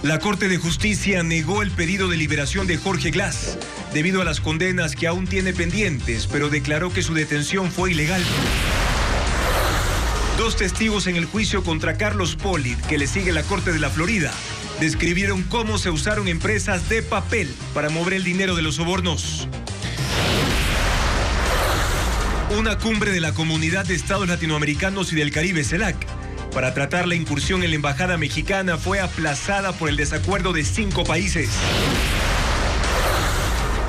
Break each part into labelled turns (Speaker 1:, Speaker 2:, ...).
Speaker 1: La Corte de Justicia negó el pedido de liberación de Jorge Glass debido a las condenas que aún tiene pendientes, pero declaró que su detención fue ilegal. Dos testigos en el juicio contra Carlos Polit, que le sigue la Corte de la Florida, describieron cómo se usaron empresas de papel para mover el dinero de los sobornos. Una cumbre de la Comunidad de Estados Latinoamericanos y del Caribe, CELAC, para tratar la incursión en la embajada mexicana fue aplazada por el desacuerdo de 5 países.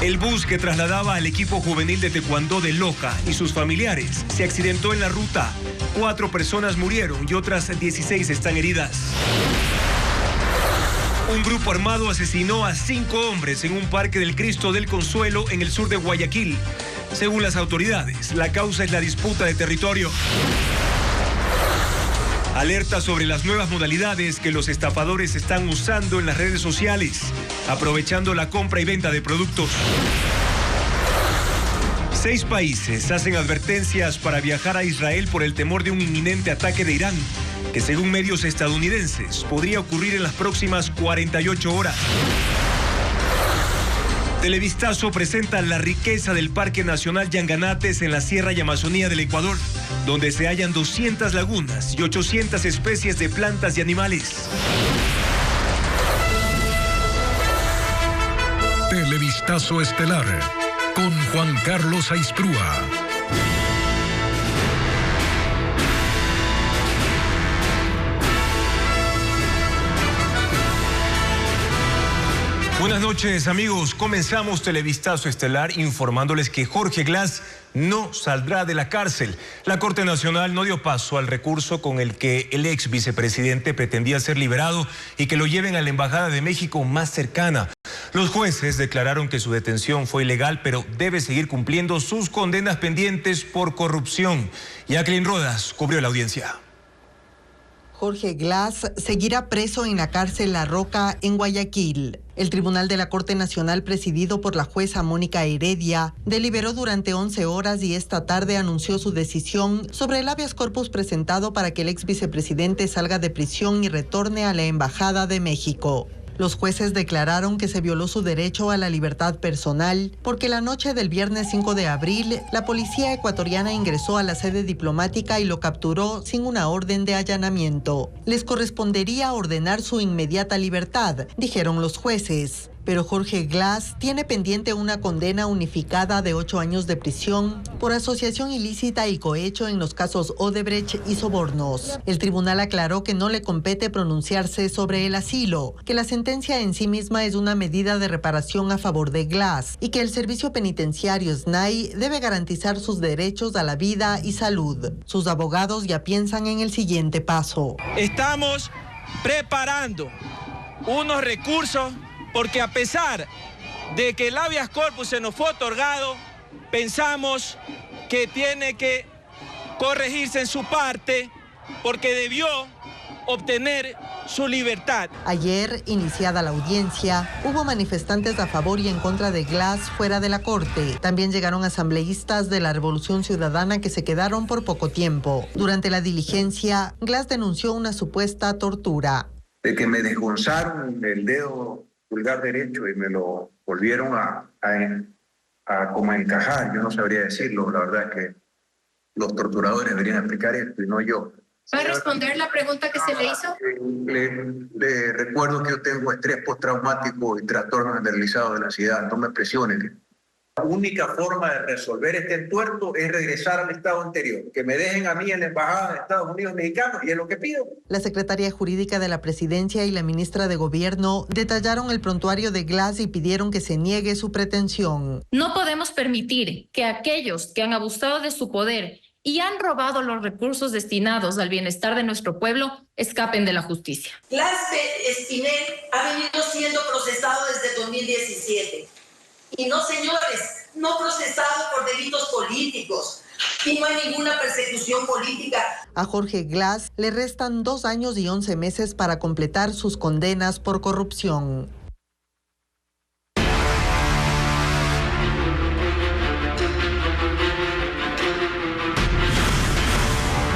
Speaker 1: El bus que trasladaba al equipo juvenil de taekwondo de Loja y sus familiares se accidentó en la ruta. 4 personas murieron y otras 16 están heridas. Un grupo armado asesinó a 5 hombres en un parque del Cristo del Consuelo en el sur de Guayaquil. Según las autoridades, la causa es la disputa de territorio. Alerta sobre las nuevas modalidades que los estafadores están usando en las redes sociales, aprovechando la compra y venta de productos. 6 países hacen advertencias para viajar a Israel por el temor de un inminente ataque de Irán, que según medios estadounidenses podría ocurrir en las próximas 48 horas. Televistazo presenta la riqueza del Parque Nacional Yanganates en la Sierra y Amazonía del Ecuador, donde se hallan 200 lagunas y 800 especies de plantas y animales.
Speaker 2: Televistazo estelar con Juan Carlos Aisprúa.
Speaker 1: Buenas noches, amigos. Comenzamos Televistazo estelar informándoles que Jorge Glass no saldrá de la cárcel. La Corte Nacional no dio paso al recurso con el que el ex vicepresidente pretendía ser liberado y que lo lleven a la Embajada de México más cercana. Los jueces declararon que su detención fue ilegal, pero debe seguir cumpliendo sus condenas pendientes por corrupción. Jacqueline Rodas cubrió la audiencia.
Speaker 3: Jorge Glass seguirá preso en la cárcel La Roca en Guayaquil. El Tribunal de la Corte Nacional, presidido por la jueza Mónica Heredia, deliberó durante 11 horas y esta tarde anunció su decisión sobre el habeas corpus presentado para que el ex vicepresidente salga de prisión y retorne a la Embajada de México. Los jueces declararon que se violó su derecho a la libertad personal porque la noche del viernes 5 de abril, la policía ecuatoriana ingresó a la sede diplomática y lo capturó sin una orden de allanamiento. Les correspondería ordenar su inmediata libertad, dijeron los jueces. Pero Jorge Glass tiene pendiente una condena unificada de 8 años de prisión por asociación ilícita y cohecho en los casos Odebrecht y sobornos. El tribunal aclaró que no le compete pronunciarse sobre el asilo, que la sentencia en sí misma es una medida de reparación a favor de Glass y que el servicio penitenciario SNAI debe garantizar sus derechos a la vida y salud. Sus abogados ya piensan en el siguiente paso.
Speaker 4: Estamos preparando unos recursos porque a pesar de que el habeas corpus se nos fue otorgado, pensamos que tiene que corregirse en su parte porque debió obtener su libertad.
Speaker 3: Ayer, iniciada la audiencia, hubo manifestantes a favor y en contra de Glass fuera de la corte. También llegaron asambleístas de la Revolución Ciudadana que se quedaron por poco tiempo. Durante la diligencia, Glass denunció una supuesta tortura.
Speaker 5: De que me desgonzaron el dedo pulgar derecho y me lo volvieron a como encajar, yo no sabría decirlo, la verdad es que los torturadores deberían explicar esto y no yo.
Speaker 6: ¿Va a responder la pregunta que se le hizo?
Speaker 5: Le recuerdo que yo tengo estrés postraumático y trastorno generalizado de la ansiedad, no me presione. La única forma de resolver este entuerto es regresar al estado anterior, que me dejen a mí en la Embajada de Estados Unidos Mexicanos y es lo que pido.
Speaker 3: La secretaria jurídica de la presidencia y la ministra de Gobierno detallaron el prontuario de Glass y pidieron que se niegue su pretensión.
Speaker 6: No podemos permitir que aquellos que han abusado de su poder y han robado los recursos destinados al bienestar de nuestro pueblo escapen de la justicia.
Speaker 7: Glass Espinel ha venido siendo procesado desde 2017. Y no, señores, no procesado por delitos políticos. Y no hay ninguna persecución política.
Speaker 3: A Jorge Glass le restan 2 años y 11 meses para completar sus condenas por corrupción.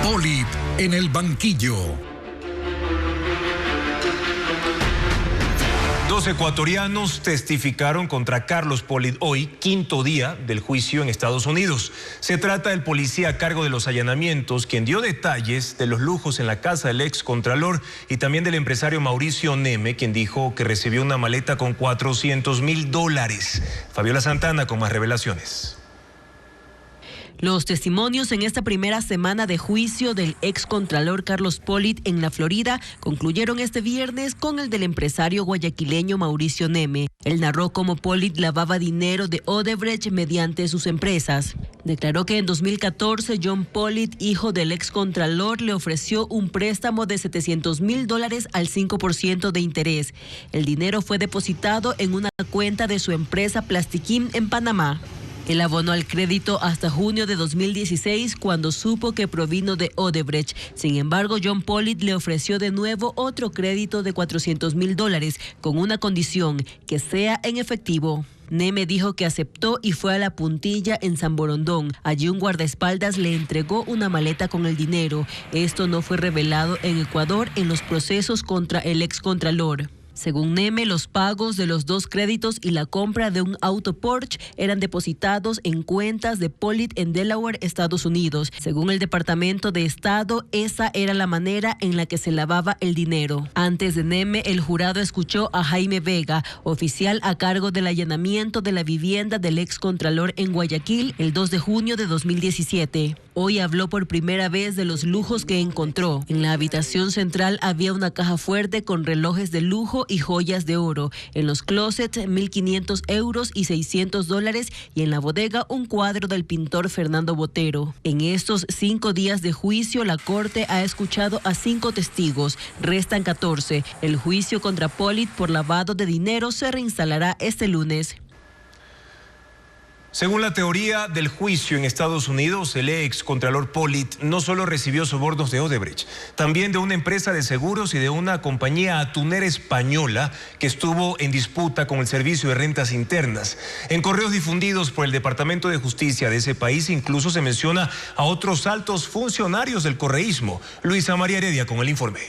Speaker 2: Polit en el banquillo.
Speaker 1: Dos ecuatorianos testificaron contra Carlos Polit hoy, quinto día del juicio en Estados Unidos. Se trata del policía a cargo de los allanamientos, quien dio detalles de los lujos en la casa del excontralor y también del empresario Mauricio Neme, quien dijo que recibió una maleta con $400,000. Fabiola Santana con más revelaciones.
Speaker 8: Los testimonios en esta primera semana de juicio del excontralor Carlos Polit en la Florida concluyeron este viernes con el del empresario guayaquileño Mauricio Neme. Él narró cómo Polit lavaba dinero de Odebrecht mediante sus empresas. Declaró que en 2014 John Polit, hijo del excontralor, le ofreció un préstamo de $700,000 al 5% de interés. El dinero fue depositado en una cuenta de su empresa Plastiquín en Panamá. Él abonó al crédito hasta junio de 2016 cuando supo que provino de Odebrecht. Sin embargo, John Polit le ofreció de nuevo otro crédito de $400,000 con una condición, que sea en efectivo. Neme dijo que aceptó y fue a La Puntilla en San Borondón. Allí un guardaespaldas le entregó una maleta con el dinero. Esto no fue revelado en Ecuador en los procesos contra el excontralor. Según Neme, los pagos de los dos créditos y la compra de un auto Porsche eran depositados en cuentas de Polit en Delaware, Estados Unidos. Según el Departamento de Estado, esa era la manera en la que se lavaba el dinero. Antes de Neme, el jurado escuchó a Jaime Vega, oficial a cargo del allanamiento de la vivienda del excontralor en Guayaquil el 2 de junio de 2017. Hoy habló por primera vez de los lujos que encontró. En la habitación central había una caja fuerte con relojes de lujo y joyas de oro. En los closets, €1,500 y $600, y en la bodega un cuadro del pintor Fernando Botero. En estos 5 días de juicio, la Corte ha escuchado a 5 testigos. Restan 14. El juicio contra Polit por lavado de dinero se reinstalará este lunes.
Speaker 1: Según la teoría del juicio en Estados Unidos, el excontralor Polit no solo recibió sobornos de Odebrecht, también de una empresa de seguros y de una compañía atunera española que estuvo en disputa con el Servicio de Rentas Internas. En correos difundidos por el Departamento de Justicia de ese país incluso se menciona a otros altos funcionarios del correísmo. Luisa María Heredia con el informe.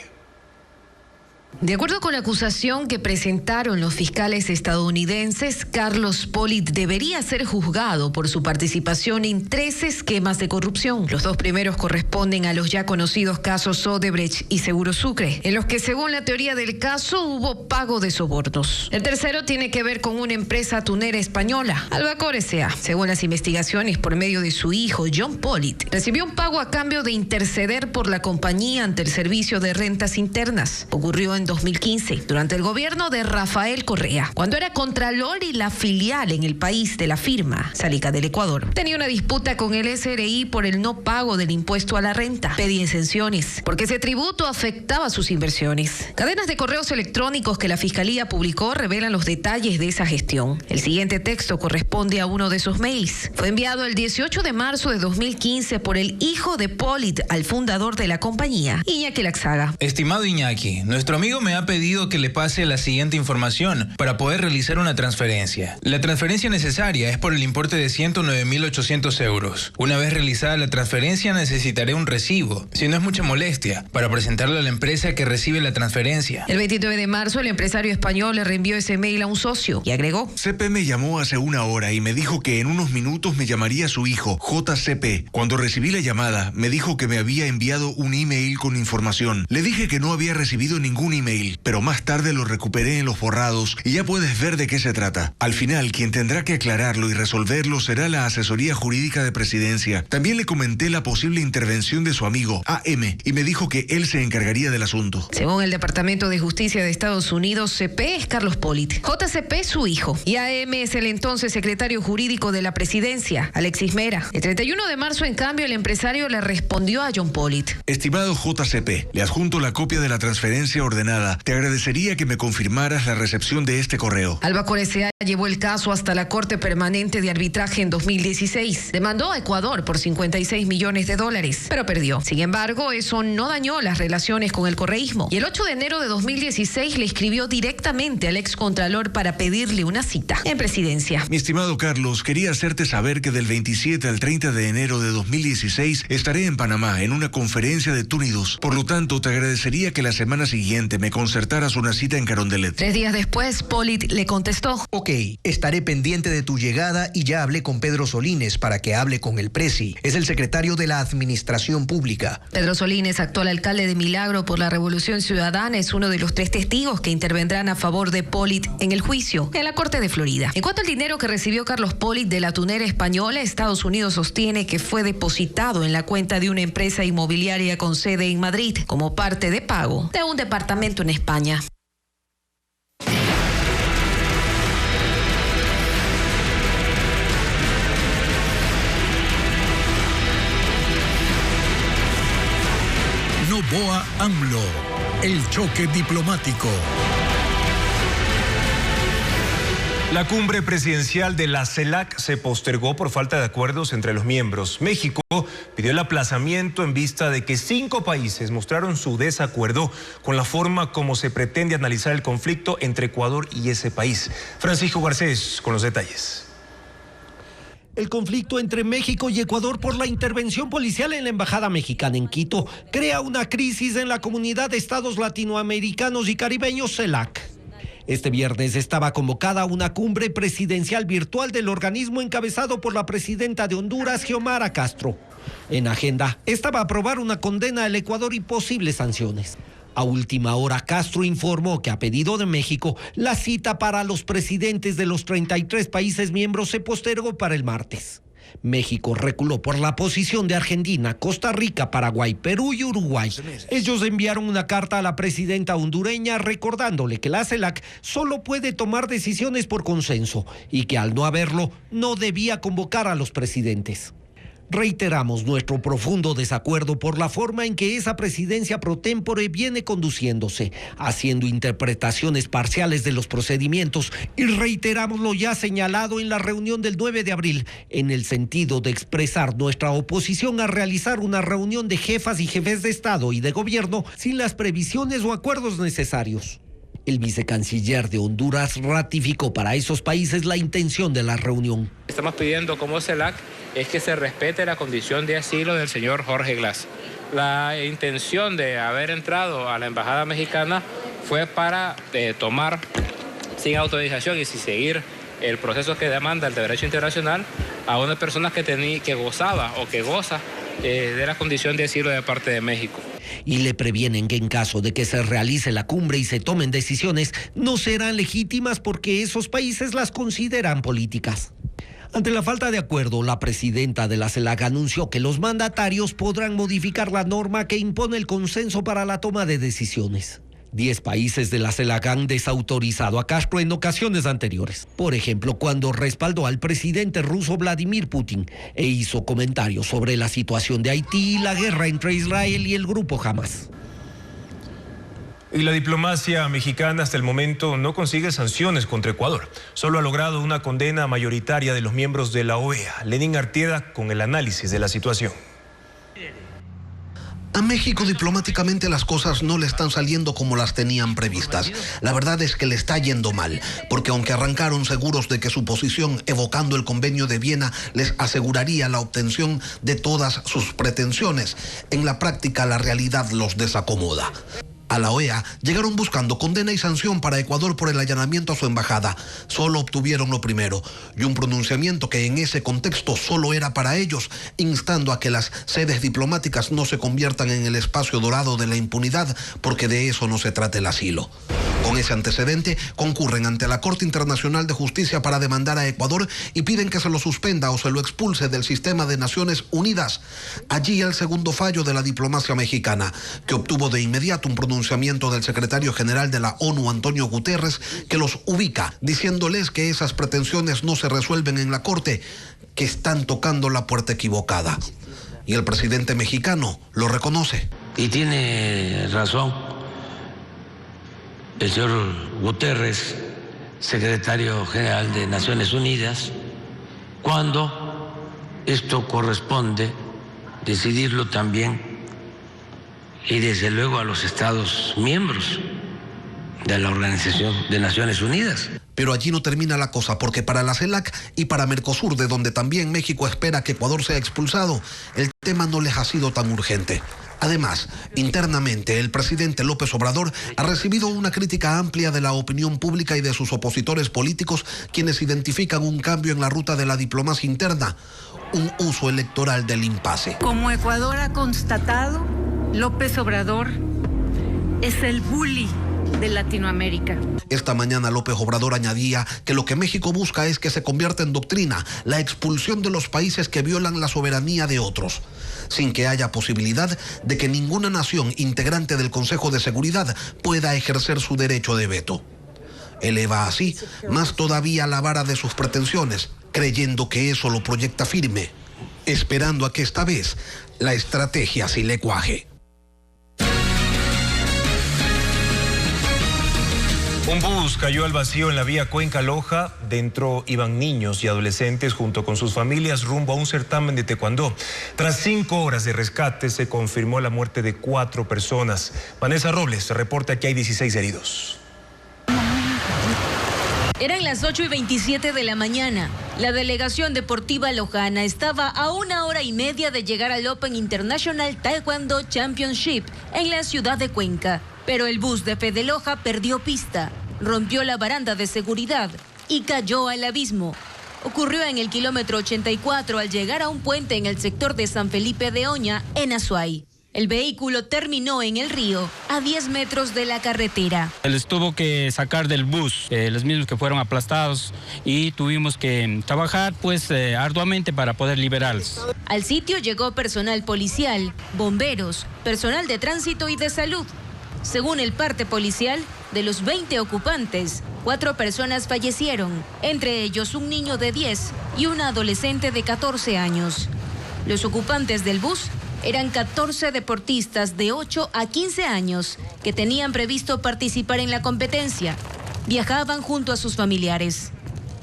Speaker 9: De acuerdo con la acusación que presentaron los fiscales estadounidenses, Carlos Polit debería ser juzgado por su participación en 3 esquemas de corrupción. Los 2 primeros corresponden a los ya conocidos casos Odebrecht y Seguro Sucre, en los que, según la teoría del caso, hubo pago de sobornos. El tercero tiene que ver con una empresa atunera española, Albacor S.A. Según las investigaciones, por medio de su hijo, John Polit, recibió un pago a cambio de interceder por la compañía ante el Servicio de Rentas Internas. Ocurrió en 2015, durante el gobierno de Rafael Correa, cuando era contralor y la filial en el país de la firma, Salica del Ecuador, tenía una disputa con el SRI por el no pago del impuesto a la renta. Pedía exenciones, porque ese tributo afectaba sus inversiones. Cadenas de correos electrónicos que la Fiscalía publicó revelan los detalles de esa gestión. El siguiente texto corresponde a uno de esos mails. Fue enviado el 18 de marzo de 2015 por el hijo de Polit al fundador de la compañía, Iñaki Laxaga.
Speaker 10: Estimado Iñaki, nuestro amigo me ha pedido que le pase la siguiente información para poder realizar una transferencia. La transferencia necesaria es por el importe de 109.800 euros. Una vez realizada la transferencia necesitaré un recibo, si no es mucha molestia, para presentarle a la empresa que recibe la transferencia.
Speaker 9: El 29 de marzo el empresario español le reenvió ese mail a un socio y agregó:
Speaker 11: CP me llamó hace 1 hora y me dijo que en unos minutos me llamaría su hijo, JCP. Cuando recibí la llamada, me dijo que me había enviado un email con información. Le dije que no había recibido ningún email, pero más tarde lo recuperé en los borrados y ya puedes ver de qué se trata. Al final, quien tendrá que aclararlo y resolverlo será la asesoría jurídica de Presidencia. También le comenté la posible intervención de su amigo, AM, y me dijo que él se encargaría del asunto.
Speaker 9: Según el Departamento de Justicia de Estados Unidos, CP es Carlos Polit, JCP su hijo, y AM es el entonces secretario jurídico de la Presidencia, Alexis Mera. El 31 de marzo, en cambio, el empresario le respondió a John Polit:
Speaker 11: Estimado JCP, le adjunto la copia de la transferencia ordenada. Te agradecería que me confirmaras la recepción de este correo.
Speaker 9: Albacor S.A. llevó el caso hasta la Corte Permanente de Arbitraje en 2016. Demandó a Ecuador por $56 millones, pero perdió. Sin embargo, eso no dañó las relaciones con el correísmo. Y el 8 de enero de 2016 le escribió directamente al excontralor para pedirle una cita en Presidencia.
Speaker 11: Mi estimado Carlos, quería hacerte saber que del 27 al 30 de enero de 2016 estaré en Panamá en una conferencia de Túnidos. Por lo tanto, te agradecería que la semana siguiente me concertaras una cita en Carondelet.
Speaker 9: 3 días después, Pollitt le contestó:
Speaker 12: Ok, estaré pendiente de tu llegada y ya hablé con Pedro Solines para que hable con el presi. Es el secretario de la Administración Pública.
Speaker 9: Pedro Solines, actual alcalde de Milagro por la Revolución Ciudadana, es uno de los 3 testigos que intervendrán a favor de Pollitt en el juicio en la Corte de Florida. En cuanto al dinero que recibió Carlos Pollitt de la tunera española, Estados Unidos sostiene que fue depositado en la cuenta de una empresa inmobiliaria con sede en Madrid como parte de pago de un departamento en España.
Speaker 2: Noboa AMLO, el choque diplomático.
Speaker 1: La cumbre presidencial de la CELAC se postergó por falta de acuerdos entre los miembros. México pidió el aplazamiento en vista de que 5 países mostraron su desacuerdo con la forma como se pretende analizar el conflicto entre Ecuador y ese país. Francisco Garcés con los detalles.
Speaker 13: El conflicto entre México y Ecuador por la intervención policial en la Embajada Mexicana en Quito crea una crisis en la comunidad de estados latinoamericanos y caribeños CELAC. Este viernes estaba convocada una cumbre presidencial virtual del organismo encabezado por la presidenta de Honduras, Xiomara Castro. En agenda estaba aprobar una condena al Ecuador y posibles sanciones. A última hora, Castro informó que a pedido de México, la cita para los presidentes de los 33 países miembros se postergó para el martes. México reculó por la posición de Argentina, Costa Rica, Paraguay, Perú y Uruguay. Ellos enviaron una carta a la presidenta hondureña recordándole que la CELAC solo puede tomar decisiones por consenso y que al no haberlo, no debía convocar a los presidentes. Reiteramos nuestro profundo desacuerdo por la forma en que esa presidencia pro tempore viene conduciéndose, haciendo interpretaciones parciales de los procedimientos, y reiteramos lo ya señalado en la reunión del 9 de abril, en el sentido de expresar nuestra oposición a realizar una reunión de jefas y jefes de Estado y de Gobierno sin las previsiones o acuerdos necesarios. El vicecanciller de Honduras ratificó para esos países la intención de la reunión.
Speaker 14: Estamos pidiendo como CELAC es que se respete la condición de asilo del señor Jorge Glass. La intención de haber entrado a la Embajada Mexicana fue para tomar sin autorización y sin seguir el proceso que demanda el derecho internacional a una persona que gozaba o que goza de la condición de asilo de parte de México.
Speaker 13: Y le previenen que en caso de que se realice la cumbre y se tomen decisiones, no serán legítimas porque esos países las consideran políticas. Ante la falta de acuerdo, la presidenta de la CELAC anunció que los mandatarios podrán modificar la norma que impone el consenso para la toma de decisiones. 10 países de la CELAC han desautorizado a Castro en ocasiones anteriores. Por ejemplo, cuando respaldó al presidente ruso Vladimir Putin e hizo comentarios sobre la situación de Haití y la guerra entre Israel y el grupo Hamas.
Speaker 1: Y la diplomacia mexicana hasta el momento no consigue sanciones contra Ecuador. Solo ha logrado una condena mayoritaria de los miembros de la OEA. Lenín Artieda con el análisis de la situación.
Speaker 15: A México diplomáticamente las cosas no le están saliendo como las tenían previstas. La verdad es que le está yendo mal, porque aunque arrancaron seguros de que su posición evocando el convenio de Viena les aseguraría la obtención de todas sus pretensiones, en la práctica la realidad los desacomoda. A la OEA llegaron buscando condena y sanción para Ecuador por el allanamiento a su embajada. Solo obtuvieron lo primero y un pronunciamiento que en ese contexto solo era para ellos, instando a que las sedes diplomáticas no se conviertan en el espacio dorado de la impunidad, porque de eso no se trata el asilo. Con ese antecedente, concurren ante la Corte Internacional de Justicia para demandar a Ecuador y piden que se lo suspenda o se lo expulse del sistema de Naciones Unidas. Allí el segundo fallo de la diplomacia mexicana, que obtuvo de inmediato un pronunciamiento del secretario general de la ONU, Antonio Guterres, que los ubica, diciéndoles que esas pretensiones no se resuelven en la Corte, que están tocando la puerta equivocada. Y el presidente mexicano lo reconoce.
Speaker 16: Y tiene razón el señor Guterres, secretario general de Naciones Unidas, cuando esto corresponde decidirlo también y desde luego a los Estados miembros de la Organización de Naciones Unidas.
Speaker 15: Pero allí no termina la cosa, porque para la CELAC y para Mercosur, de donde también México espera que Ecuador sea expulsado, el tema no les ha sido tan urgente. Además, internamente, el presidente López Obrador ha recibido una crítica amplia de la opinión pública y de sus opositores políticos, quienes identifican un cambio en la ruta de la diplomacia interna, un uso electoral del impasse.
Speaker 17: Como Ecuador ha constatado, López Obrador es el bully de Latinoamérica.
Speaker 15: Esta mañana López Obrador añadía que lo que México busca es que se convierta en doctrina la expulsión de los países que violan la soberanía de otros, sin que haya posibilidad de que ninguna nación integrante del Consejo de Seguridad pueda ejercer su derecho de veto. Eleva así más todavía la vara de sus pretensiones, creyendo que eso lo proyecta firme, esperando a que esta vez la estrategia sí le cuaje.
Speaker 1: Un bus cayó al vacío en la vía Cuenca-Loja. Dentro iban niños y adolescentes junto con sus familias rumbo a un certamen de taekwondo. Tras 5 horas de rescate se confirmó la muerte de 4 personas. Vanessa Robles reporta que hay 16 heridos.
Speaker 18: Eran las 8:27 de la mañana. La delegación deportiva lojana estaba a 1 hora y media de llegar al Open International Taekwondo Championship en la ciudad de Cuenca. Pero el bus de Fede Loja perdió pista, rompió la baranda de seguridad y cayó al abismo. Ocurrió en el kilómetro 84 al llegar a un puente en el sector de San Felipe de Oña, en Azuay. El vehículo terminó en el río, a 10 metros de la carretera.
Speaker 19: Les tuvo que sacar del bus, los mismos que fueron aplastados, y tuvimos que trabajar arduamente para poder liberarlos.
Speaker 18: Al sitio llegó personal policial, bomberos, personal de tránsito y de salud. Según el parte policial, de los 20 ocupantes, 4 personas fallecieron, entre ellos un niño de 10 y una adolescente de 14 años. Los ocupantes del bus eran 14 deportistas de 8 a 15 años que tenían previsto participar en la competencia. Viajaban junto a sus familiares.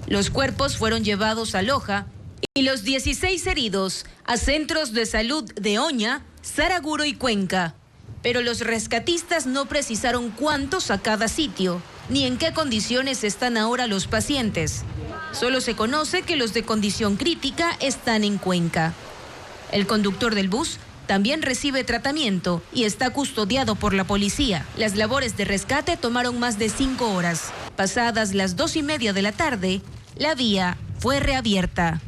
Speaker 18: Los cuerpos fueron llevados a Loja y los 16 heridos a centros de salud de Oña, Saraguro y Cuenca. Pero los rescatistas no precisaron cuántos a cada sitio, ni en qué condiciones están ahora los pacientes. Solo se conoce que los de condición crítica están en Cuenca. El conductor del bus también recibe tratamiento y está custodiado por la policía. Las labores de rescate tomaron más de 5 horas. Pasadas las 2:30 de la tarde, la vía fue reabierta.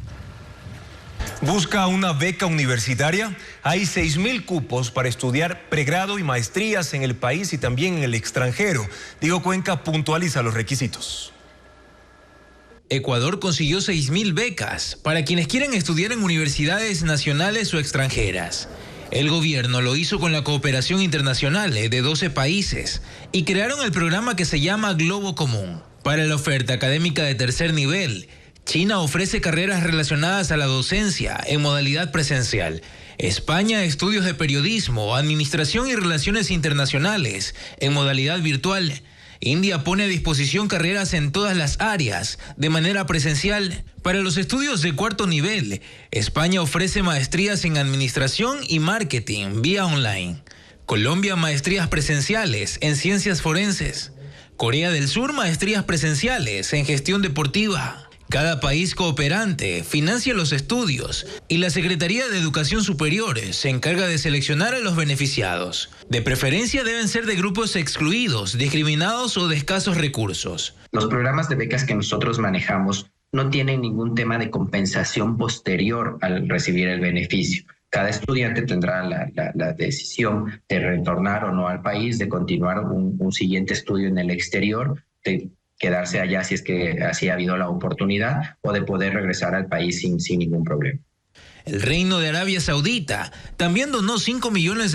Speaker 1: ¿Busca una beca universitaria? Hay 6.000 cupos para estudiar pregrado y maestrías en el país y también en el extranjero. Diego Cuenca puntualiza los requisitos.
Speaker 10: Ecuador consiguió 6.000 becas para quienes quieren estudiar en universidades nacionales o extranjeras. El gobierno lo hizo con la cooperación internacional de 12 países y crearon el programa que se llama Globo Común. Para la oferta académica de tercer nivel, China ofrece carreras relacionadas a la docencia en modalidad presencial. España, estudios de periodismo, administración y relaciones internacionales en modalidad virtual. India pone a disposición carreras en todas las áreas de manera presencial. Para los estudios de cuarto nivel, España ofrece maestrías en administración y marketing vía online. Colombia, maestrías presenciales en ciencias forenses. Corea del Sur, maestrías presenciales en gestión deportiva. Cada país cooperante financia los estudios y la Secretaría de Educación Superior se encarga de seleccionar a los beneficiados. De preferencia deben ser de grupos excluidos, discriminados o de escasos recursos.
Speaker 20: Los programas de becas que nosotros manejamos no tienen ningún tema de compensación posterior al recibir el beneficio. Cada estudiante tendrá la decisión de retornar o no al país, de continuar un siguiente estudio en el exterior, de quedarse allá si es que así ha habido la oportunidad, o de poder regresar al país sin ningún problema.
Speaker 10: El Reino de Arabia Saudita también donó $5 millones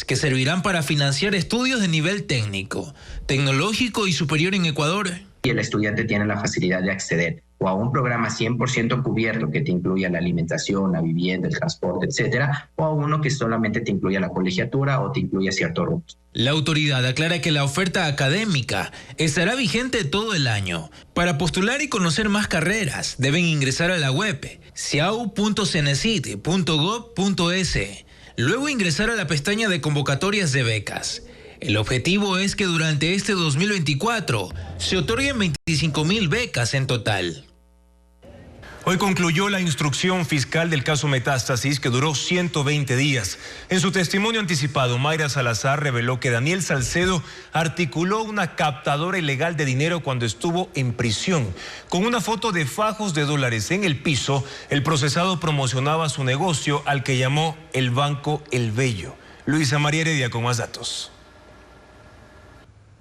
Speaker 10: que servirán para financiar estudios de nivel técnico, tecnológico y superior en Ecuador.
Speaker 20: Y el estudiante tiene la facilidad de acceder o a un programa 100% cubierto que te incluya la alimentación, la vivienda, el transporte, etcétera, o a uno que solamente te incluya la colegiatura o te incluya ciertos rubros.
Speaker 10: La autoridad aclara que la oferta académica estará vigente todo el año. Para postular y conocer más carreras, deben ingresar a la web ciau.cenecit.gov.es, luego ingresar a la pestaña de convocatorias de becas. El objetivo es que durante este 2024 se otorguen 25.000 becas en total.
Speaker 1: Hoy concluyó la instrucción fiscal del caso Metástasis, que duró 120 días. En su testimonio anticipado, Mayra Salazar reveló que Daniel Salcedo articuló una captadora ilegal de dinero cuando estuvo en prisión. Con una foto de fajos de dólares en el piso, el procesado promocionaba su negocio, al que llamó el Banco El Bello. Luisa María Heredia con más datos.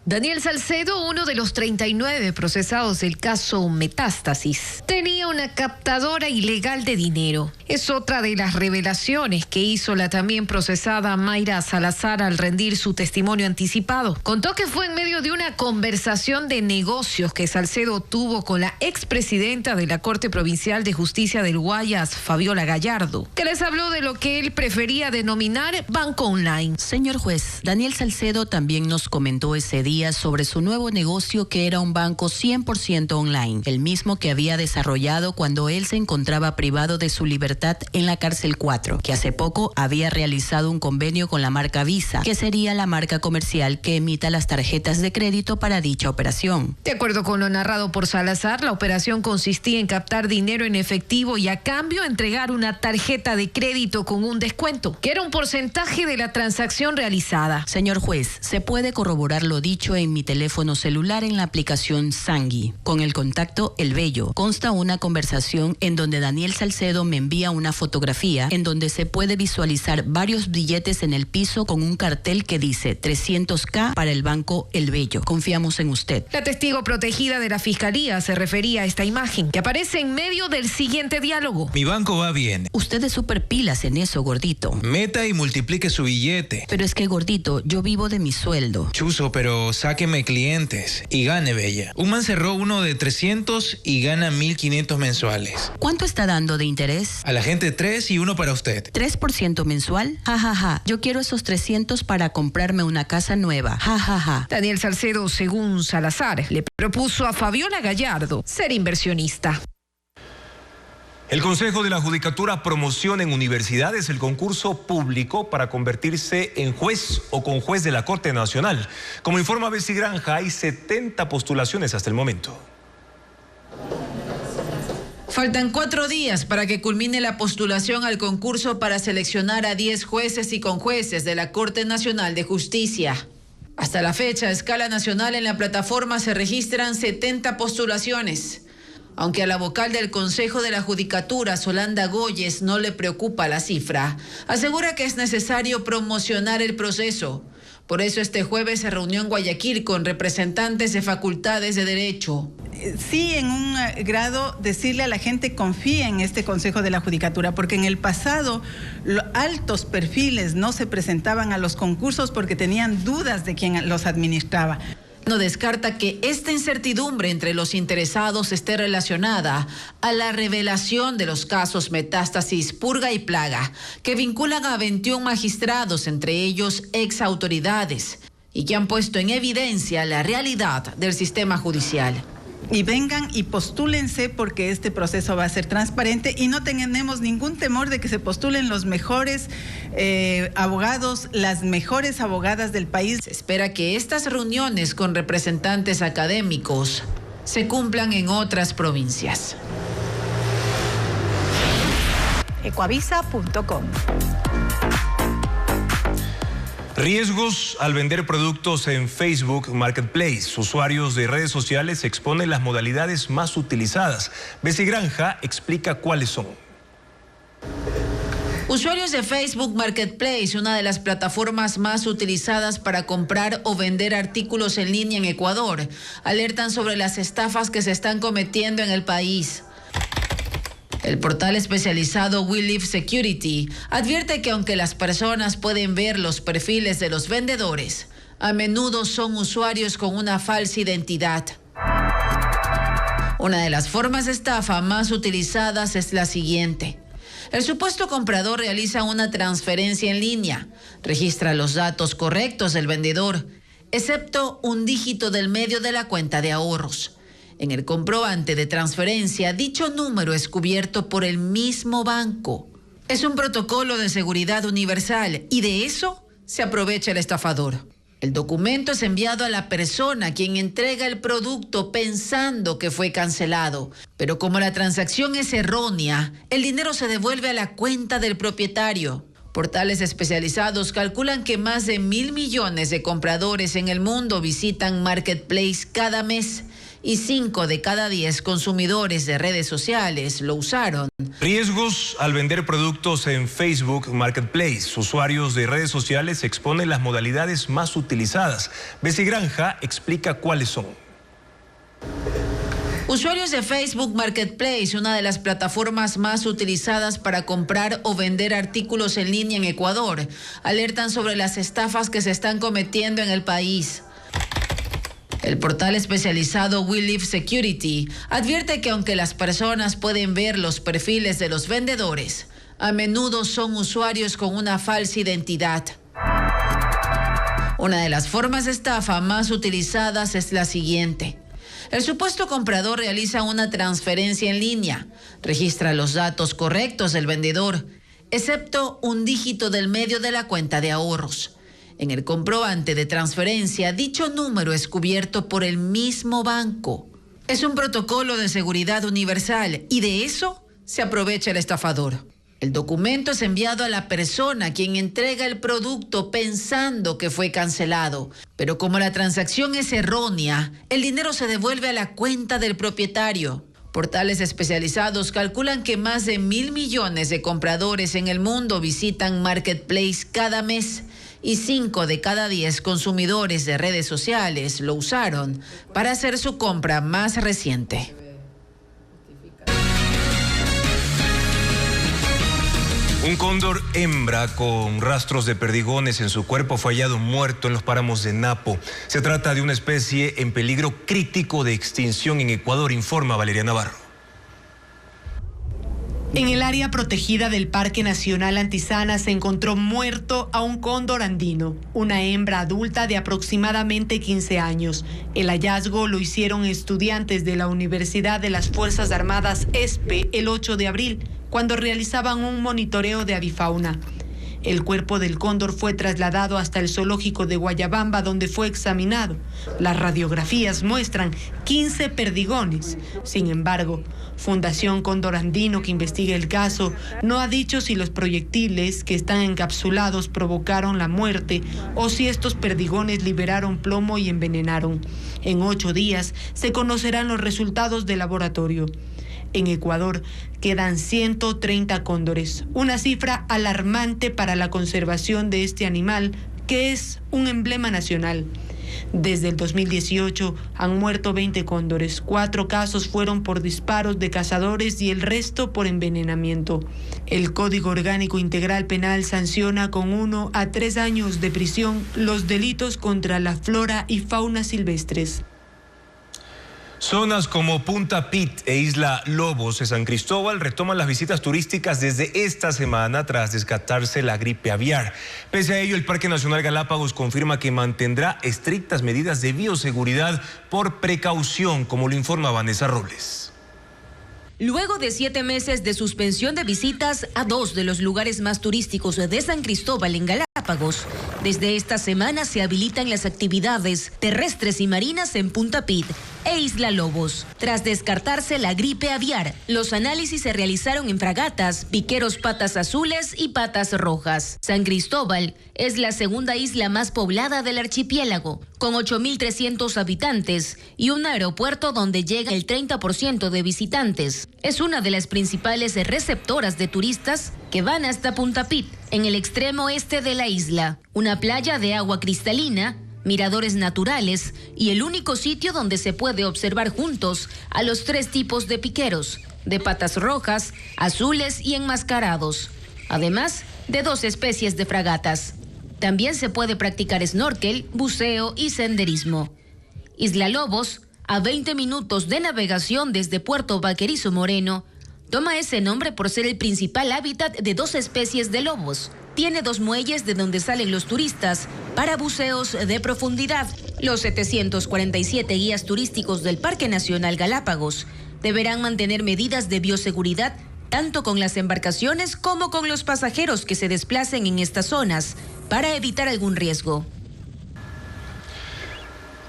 Speaker 9: Daniel Salcedo, uno de los 39 procesados del caso Metástasis, tenía una captadora ilegal de dinero. Es otra de las revelaciones que hizo la también procesada Mayra Salazar al rendir su testimonio anticipado. Contó que fue en medio de una conversación de negocios que Salcedo tuvo con la expresidenta de la Corte Provincial de Justicia del Guayas, Fabiola Gallardo, que les habló de lo que él prefería denominar banco online.
Speaker 21: Señor juez, Daniel Salcedo también nos comentó ese día sobre su nuevo negocio, que era un banco 100% online, el mismo que había desarrollado cuando él se encontraba privado de su libertad en la cárcel 4, que hace poco había realizado un convenio con la marca Visa, que sería la marca comercial que emita las tarjetas de crédito para dicha operación.
Speaker 9: De acuerdo con lo narrado por Salazar, la operación consistía en captar dinero en efectivo y a cambio entregar una tarjeta de crédito con un descuento, que era un porcentaje de la transacción realizada.
Speaker 21: Señor juez, se puede corroborar lo dicho en mi teléfono celular en la aplicación Sangui. Con el contacto El Bello consta una conversación en donde Daniel Salcedo me envía una fotografía en donde se puede visualizar varios billetes en el piso con un cartel que dice 300.000 para el banco El Bello. Confiamos en usted.
Speaker 9: La testigo protegida de la Fiscalía se refería a esta imagen, que aparece en medio del siguiente diálogo.
Speaker 10: Mi banco va bien.
Speaker 21: Usted es súper pilas en eso, gordito.
Speaker 10: Meta y multiplique su billete.
Speaker 21: Pero es que, gordito, yo vivo de mi sueldo.
Speaker 10: Chuzo, pero sáqueme clientes y gane, bella. Un man cerró uno de 300 y gana 1.500 mensuales.
Speaker 21: ¿Cuánto está dando de interés?
Speaker 10: A la gente 3 y 1 para usted.
Speaker 21: ¿3% mensual? Ja, ja, ja. Yo quiero esos 300 para comprarme una casa nueva. Ja, ja, ja.
Speaker 9: Daniel Salcedo, según Salazar, le propuso a Fabiola Gallardo ser inversionista.
Speaker 1: El Consejo de la Judicatura promociona en universidades el concurso público para convertirse en juez o conjuez de la Corte Nacional. Como informa Bessie Granja, hay 70 postulaciones hasta el momento.
Speaker 22: Faltan 4 días para que culmine la postulación al concurso para seleccionar a 10 jueces y conjueces de la Corte Nacional de Justicia. Hasta la fecha, a escala nacional, en la plataforma se registran 70 postulaciones. Aunque a la vocal del Consejo de la Judicatura, Solanda Goyes, no le preocupa la cifra, asegura que es necesario promocionar el proceso. Por eso este jueves se reunió en Guayaquil con representantes de facultades de Derecho.
Speaker 23: Sí, en un grado, decirle a la gente confía en este Consejo de la Judicatura, porque en el pasado altos perfiles no se presentaban a los concursos porque tenían dudas de quién los administraba.
Speaker 22: No descarta que esta incertidumbre entre los interesados esté relacionada a la revelación de los casos Metástasis, Purga y Plaga, que vinculan a 21 magistrados, entre ellos ex autoridades, y que han puesto en evidencia la realidad del sistema judicial.
Speaker 23: Y vengan y postúlense, porque este proceso va a ser transparente y no tenemos ningún temor de que se postulen los mejores abogados, las mejores abogadas del país.
Speaker 22: Se espera que estas reuniones con representantes académicos se cumplan en otras provincias.
Speaker 24: Ecoavisa.com.
Speaker 1: Riesgos al vender productos en Facebook Marketplace. Usuarios de redes sociales exponen las modalidades más utilizadas. Bessie Granja explica cuáles son.
Speaker 22: Usuarios de Facebook Marketplace, una de las plataformas más utilizadas para comprar o vender artículos en línea en Ecuador, alertan sobre las estafas que se están cometiendo en el país. El portal especializado We Live Security advierte que aunque las personas pueden ver los perfiles de los vendedores, a menudo son usuarios con una falsa identidad. Una de las formas de estafa más utilizadas es la siguiente. El supuesto comprador realiza una transferencia en línea, registra los datos correctos del vendedor, excepto un dígito del medio de la cuenta de ahorros. En el comprobante de transferencia, dicho número es cubierto por el mismo banco. Es un protocolo de seguridad universal y de eso se aprovecha el estafador. El documento es enviado a la persona quien entrega el producto pensando que fue cancelado. Pero como la transacción es errónea, el dinero se devuelve a la cuenta del propietario. Portales especializados calculan que más de 1.000 millones de compradores en el mundo visitan Marketplace cada mes y 5 de cada 10 consumidores de redes sociales lo usaron.
Speaker 1: Riesgos al vender productos en Facebook Marketplace. Usuarios de redes sociales exponen las modalidades más utilizadas. Bessie Granja explica cuáles son.
Speaker 22: Usuarios de Facebook Marketplace, una de las plataformas más utilizadas para comprar o vender artículos en línea en Ecuador, alertan sobre las estafas que se están cometiendo en el país. El portal especializado We Live Security advierte que aunque las personas pueden ver los perfiles de los vendedores, a menudo son usuarios con una falsa identidad. Una de las formas de estafa más utilizadas es la siguiente. El supuesto comprador realiza una transferencia en línea, registra los datos correctos del vendedor, excepto un dígito del medio de la cuenta de ahorros. En el comprobante de transferencia, dicho número es cubierto por el mismo banco. Es un protocolo de seguridad universal y de eso se aprovecha el estafador. El documento es enviado a la persona quien entrega el producto pensando que fue cancelado. Pero como la transacción es errónea, el dinero se devuelve a la cuenta del propietario. Portales especializados calculan que más de 1.000 millones de compradores en el mundo visitan Marketplace cada mes y 5 de cada 10 consumidores de redes sociales lo usaron para hacer su compra más reciente.
Speaker 1: Un cóndor hembra con rastros de perdigones en su cuerpo fue hallado muerto en los páramos de Napo. Se trata de una especie en peligro crítico de extinción en Ecuador, informa Valeria Navarro.
Speaker 4: En el área protegida del Parque Nacional Antizana se encontró muerto a un cóndor andino, una hembra adulta de aproximadamente 15 años. El hallazgo lo hicieron estudiantes de la Universidad de las Fuerzas Armadas ESPE el 8 de abril, cuando realizaban un monitoreo de avifauna. El cuerpo del cóndor fue trasladado hasta el zoológico de Guayabamba, donde fue examinado. Las radiografías muestran 15 perdigones. Sin embargo, Fundación Cóndor Andino, que investiga el caso, no ha dicho si los proyectiles que están encapsulados provocaron la muerte o si estos perdigones liberaron plomo y envenenaron. En 8 días se conocerán los resultados del laboratorio. En Ecuador quedan 130 cóndores, una cifra alarmante para la conservación de este animal, que es un emblema nacional. Desde el 2018 han muerto 20 cóndores, 4 casos fueron por disparos de cazadores y el resto por envenenamiento. El Código Orgánico Integral Penal sanciona con 1 a 3 años de prisión los delitos contra la flora y fauna silvestres.
Speaker 1: Zonas como Punta Pit e Isla Lobos de San Cristóbal retoman las visitas turísticas desde esta semana tras descartarse la gripe aviar. Pese a ello, el Parque Nacional Galápagos confirma que mantendrá estrictas medidas de bioseguridad por precaución, como lo informa Vanessa Robles.
Speaker 18: Luego de 7 meses de suspensión de visitas a 2 de los lugares más turísticos de San Cristóbal en Galápagos, desde esta semana se habilitan las actividades terrestres y marinas en Punta Pit e Isla Lobos. Tras descartarse la gripe aviar, los análisis se realizaron en fragatas, piqueros Patas Azules y Patas Rojas. San Cristóbal es la segunda isla más poblada del archipiélago, con 8.300 habitantes y un aeropuerto donde llega el 30% de visitantes. Es una de las principales receptoras de turistas que van hasta Punta Pit, en el extremo este de la isla. Una playa de agua cristalina, miradores naturales y el único sitio donde se puede observar juntos a los 3 tipos de piqueros, de patas rojas, azules y enmascarados, además de 2 especies de fragatas. También se puede practicar snorkel, buceo y senderismo. Isla Lobos, a 20 minutos de navegación desde Puerto Vaquerizo Moreno, toma ese nombre por ser el principal hábitat de 2 especies de lobos. Tiene 2 muelles de donde salen los turistas para buceos de profundidad. Los 747 guías turísticos del Parque Nacional Galápagos deberán mantener medidas de bioseguridad tanto con las embarcaciones como con los pasajeros que se desplacen en estas zonas para evitar algún riesgo.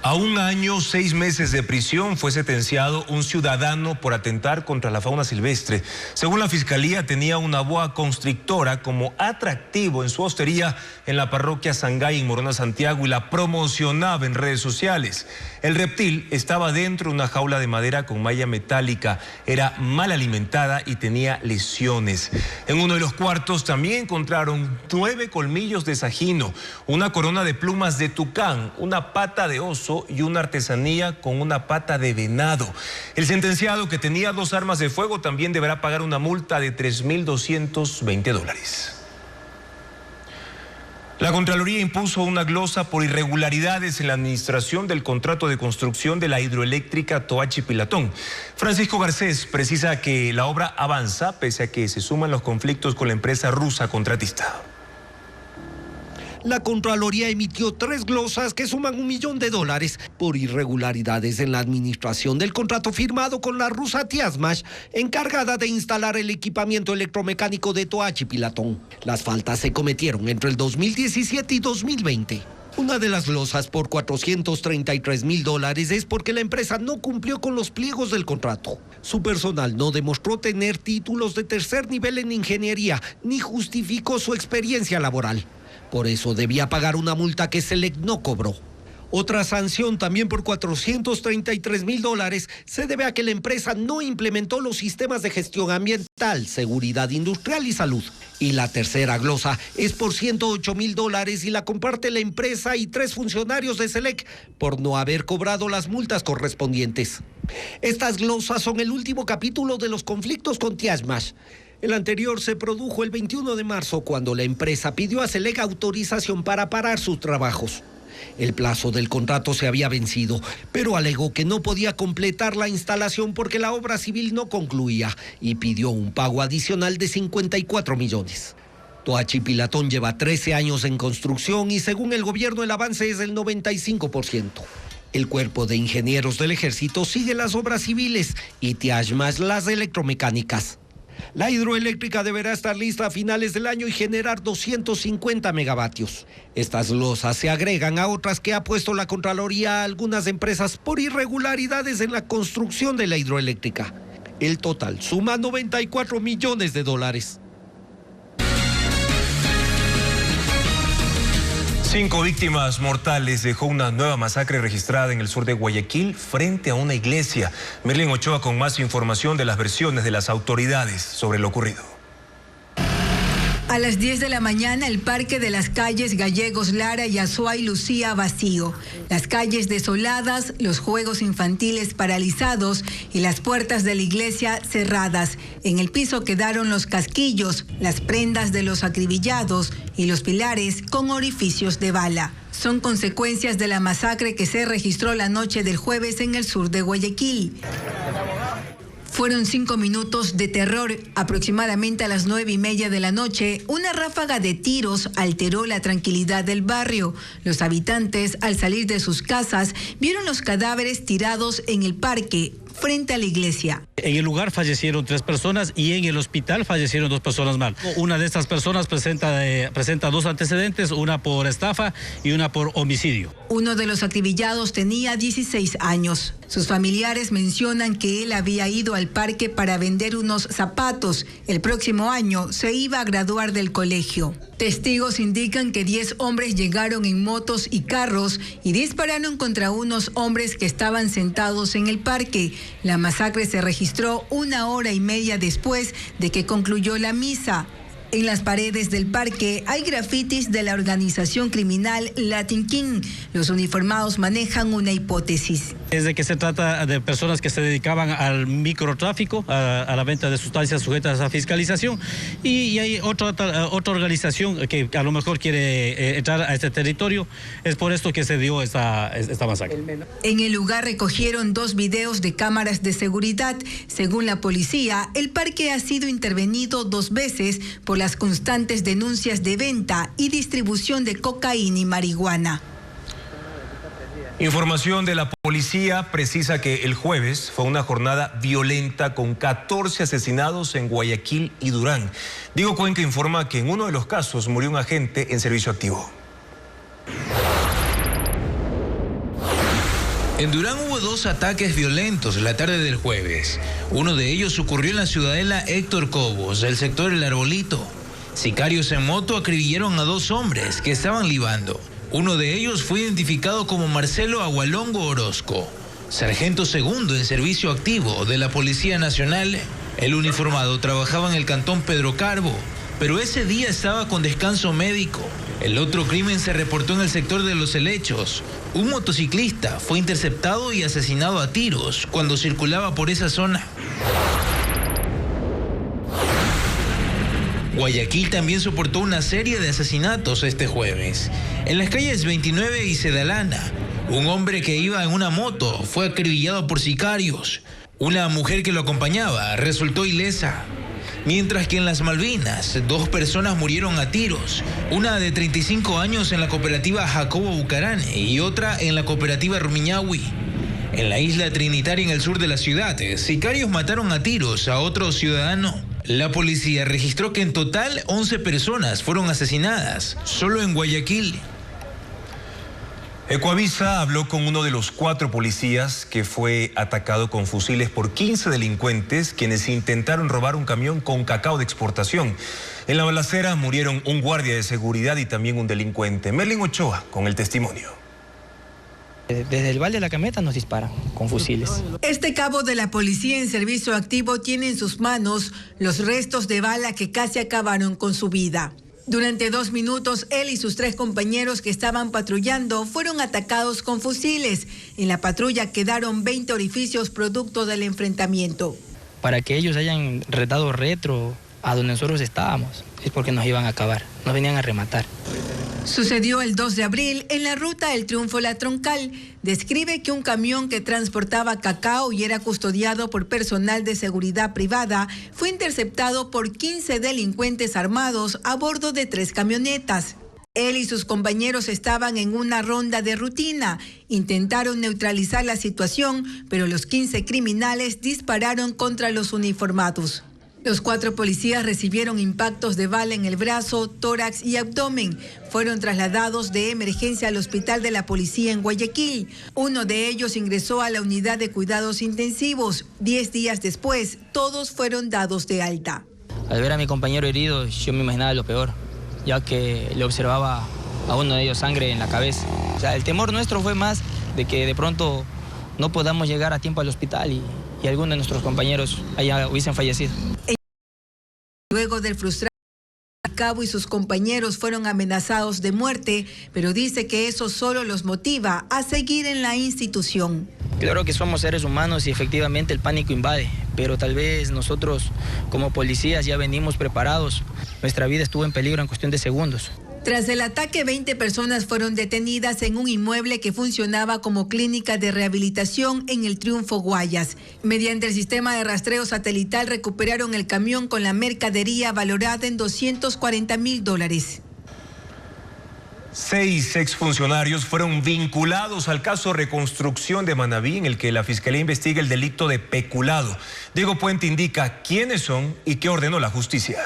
Speaker 1: A 1 año, 6 meses de prisión fue sentenciado un ciudadano por atentar contra la fauna silvestre. Según la fiscalía, tenía una boa constrictora como atractivo en su hostería en la parroquia Sangay en Morona, Santiago, y la promocionaba en redes sociales. El reptil estaba dentro de una jaula de madera con malla metálica, era mal alimentada y tenía lesiones. En uno de los cuartos también encontraron 9 colmillos de sajino, una corona de plumas de tucán, una pata de oso y una artesanía con una pata de venado. El sentenciado, que tenía 2 armas de fuego, también deberá pagar una multa de $3.220. La Contraloría impuso una glosa por irregularidades en la administración del contrato de construcción de la hidroeléctrica Toachi-Pilatón. Francisco Garcés precisa que la obra avanza pese a que se suman los conflictos con la empresa rusa contratista.
Speaker 13: La Contraloría emitió 3 glosas que suman $1 millón por irregularidades en la administración del contrato firmado con la rusa Tiasmash, encargada de instalar el equipamiento electromecánico de Toachi-Pilatón. Las faltas se cometieron entre el 2017 y 2020. Una de las glosas por $433.000 es porque la empresa no cumplió con los pliegos del contrato. Su personal no demostró tener títulos de tercer nivel en ingeniería ni justificó su experiencia laboral. Por eso debía pagar una multa que Selec no cobró. Otra sanción, también por $433.000, se debe a que la empresa no implementó los sistemas de gestión ambiental, seguridad industrial y salud. Y la tercera glosa es por $108.000 y la comparte la empresa y 3 funcionarios de Selec por no haber cobrado las multas correspondientes. Estas glosas son el último capítulo de los conflictos con Tiasmash. El anterior se produjo el 21 de marzo cuando la empresa pidió a Selec autorización para parar sus trabajos. El plazo del contrato se había vencido, pero alegó que no podía completar la instalación porque la obra civil no concluía y pidió un pago adicional de 54 millones. Toachi-Pilatón lleva 13 años en construcción y según el gobierno el avance es del 95%. El Cuerpo de Ingenieros del Ejército sigue las obras civiles y Tiasmash las electromecánicas. La hidroeléctrica deberá estar lista a finales del año y generar 250 megavatios. Estas losas se agregan a otras que ha puesto la Contraloría a algunas empresas por irregularidades en la construcción de la hidroeléctrica. El total suma $94 millones.
Speaker 1: 5 víctimas mortales dejó una nueva masacre registrada en el sur de Guayaquil frente a una iglesia. Merlin Ochoa con más información de las versiones de las autoridades sobre lo ocurrido.
Speaker 5: A las 10 de la mañana, el parque de las calles Gallegos Lara y Azuay lucía vacío. Las calles desoladas, los juegos infantiles paralizados y las puertas de la iglesia cerradas. En el piso quedaron los casquillos, las prendas de los acribillados y los pilares con orificios de bala. Son consecuencias de la masacre que se registró la noche del jueves en el sur de Guayaquil. Fueron 5 minutos de terror. Aproximadamente a las 9:30 de la noche, una ráfaga de tiros alteró la tranquilidad del barrio. Los habitantes, al salir de sus casas, vieron los cadáveres tirados en el parque frente a la iglesia.
Speaker 6: En el lugar fallecieron 3 personas y en el hospital fallecieron 2 personas más. Una de estas personas presenta 2 antecedentes, una por estafa y una por homicidio.
Speaker 5: Uno de los acribillados tenía 16 años. Sus familiares mencionan que él había ido al parque para vender unos zapatos. El próximo año se iba a graduar del colegio. Testigos indican que 10 hombres llegaron en motos y carros y dispararon contra unos hombres que estaban sentados en el parque. La masacre se registró 1 hora y media después de que concluyó la misa. En las paredes del parque hay grafitis de la organización criminal Latin King. Los uniformados manejan una hipótesis.
Speaker 6: Es de que se trata de personas que se dedicaban al microtráfico, a la venta de sustancias sujetas a fiscalización. Y hay otra organización que a lo mejor quiere entrar a este territorio. Es por esto que se dio esta masacre.
Speaker 5: En el lugar recogieron 2 videos de cámaras de seguridad. Según la policía, el parque ha sido intervenido 2 veces por las constantes denuncias de venta y distribución de cocaína y marihuana.
Speaker 1: Información de la policía precisa que el jueves fue una jornada violenta con 14 asesinados en Guayaquil y Durán. Diego Cuenca informa que en uno de los casos murió un agente en servicio activo.
Speaker 10: En Durán hubo 2 ataques violentos la tarde del jueves. Uno de ellos ocurrió en la ciudadela Héctor Cobos, del sector El Arbolito. Sicarios en moto acribillaron a 2 hombres que estaban libando. Uno de ellos fue identificado como Marcelo Agualongo Orozco, sargento segundo en servicio activo de la Policía Nacional. El uniformado trabajaba en el cantón Pedro Carbo, pero ese día estaba con descanso médico. El otro crimen se reportó en el sector de Los Helechos. Un motociclista fue interceptado y asesinado a tiros cuando circulaba por esa zona. Guayaquil también soportó una serie de asesinatos este jueves. En las calles 29 y Sedalana, un hombre que iba en una moto fue acribillado por sicarios. Una mujer que lo acompañaba resultó ilesa. Mientras que en las Malvinas, 2 personas murieron a tiros, una de 35 años en la cooperativa Jacobo Bucarane y otra en la cooperativa Rumiñahui. En la isla Trinitaria, en el sur de la ciudad, sicarios mataron a tiros a otro ciudadano. La policía registró que en total 11 personas fueron asesinadas, solo en Guayaquil.
Speaker 1: Ecoavisa habló con uno de los 4 policías que fue atacado con fusiles por 15 delincuentes quienes intentaron robar un camión con cacao de exportación. En la balacera murieron un guardia de seguridad y también un delincuente. Merlin Ochoa con el testimonio.
Speaker 3: Desde el balde de la camioneta nos disparan con fusiles.
Speaker 5: Este cabo de la policía en servicio activo tiene en sus manos los restos de bala que casi acabaron con su vida. Durante 2 minutos, él y sus 3 compañeros que estaban patrullando fueron atacados con fusiles. En la patrulla quedaron 20 orificios producto del enfrentamiento.
Speaker 3: Para que ellos hayan retado retro a donde nosotros estábamos, es porque nos iban a acabar, nos venían a rematar.
Speaker 5: Sucedió el 2 de abril en la ruta El Triunfo-La Troncal. Describe que un camión que transportaba cacao y era custodiado por personal de seguridad privada fue interceptado por 15 delincuentes armados a bordo de 3 camionetas. Él y sus compañeros estaban en una ronda de rutina. Intentaron neutralizar la situación, pero los 15 criminales dispararon contra los uniformados. Los 4 policías recibieron impactos de bala en el brazo, tórax y abdomen. Fueron trasladados de emergencia al hospital de la policía en Guayaquil. Uno de ellos ingresó a la unidad de cuidados intensivos. 10 días después, todos fueron dados de alta.
Speaker 3: Al ver a mi compañero herido, yo me imaginaba lo peor, ya que le observaba a uno de ellos sangre en la cabeza. O sea, el temor nuestro fue más de que de pronto no podamos llegar a tiempo al hospital y algunos de nuestros compañeros allá hubiesen fallecido.
Speaker 5: Luego del frustrado, el cabo y sus compañeros fueron amenazados de muerte, pero dice que eso solo los motiva a seguir en la institución.
Speaker 3: Claro que somos seres humanos y efectivamente el pánico invade, pero tal vez nosotros como policías ya venimos preparados. Nuestra vida estuvo en peligro en cuestión de segundos.
Speaker 5: Tras el ataque, 20 personas fueron detenidas en un inmueble que funcionaba como clínica de rehabilitación en El Triunfo, Guayas. Mediante el sistema de rastreo satelital recuperaron el camión con la mercadería valorada en $240,000.
Speaker 1: 6 exfuncionarios fueron vinculados al caso Reconstrucción de Manabí, en el que la Fiscalía investiga el delito de peculado. Diego Puente indica quiénes son y qué ordenó la justicia.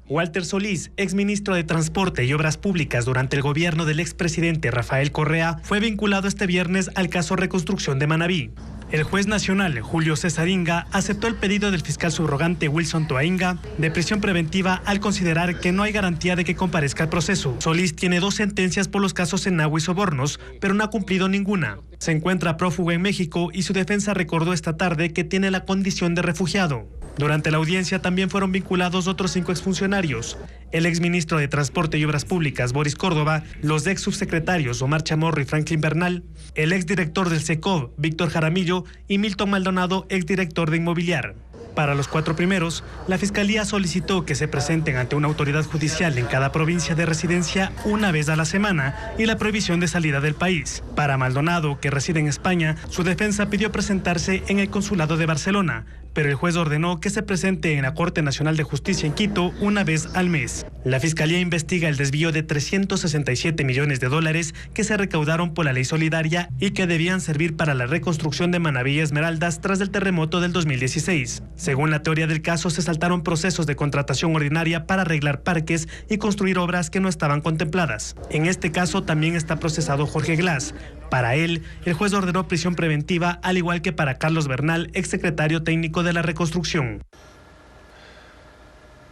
Speaker 7: Walter Solís, exministro de Transporte y Obras Públicas durante el gobierno del expresidente Rafael Correa, fue vinculado este viernes al caso Reconstrucción de Manabí. El juez nacional, Julio César Inga, aceptó el pedido del fiscal subrogante Wilson Toainga de prisión preventiva al considerar que no hay garantía de que comparezca al proceso. Solís tiene 2 sentencias por los casos Senagua y Sobornos, pero no ha cumplido ninguna. Se encuentra prófugo en México y su defensa recordó esta tarde que tiene la condición de refugiado. Durante la audiencia también fueron vinculados otros 5 exfuncionarios: el exministro de Transporte y Obras Públicas, Boris Córdoba, los ex subsecretarios Omar Chamorro y Franklin Bernal, el exdirector del SECOV, Víctor Jaramillo, y Milton Maldonado, exdirector de Inmobiliar. Para los 4 primeros, la Fiscalía solicitó que se presenten ante una autoridad judicial en cada provincia de residencia una vez a la semana y la prohibición de salida del país. Para Maldonado, que reside en España, su defensa pidió presentarse en el consulado de Barcelona, pero el juez ordenó que se presente en la Corte Nacional de Justicia en Quito una vez al mes. La Fiscalía investiga el desvío de 367 millones de dólares que se recaudaron por la ley solidaria y que debían servir para la reconstrucción de Manabí y Esmeraldas tras el terremoto del 2016. Según la teoría del caso, se saltaron procesos de contratación ordinaria para arreglar parques y construir obras que no estaban contempladas. En este caso también está procesado Jorge Glass. Para él, el juez ordenó prisión preventiva, al igual que para Carlos Bernal, exsecretario técnico de la reconstrucción.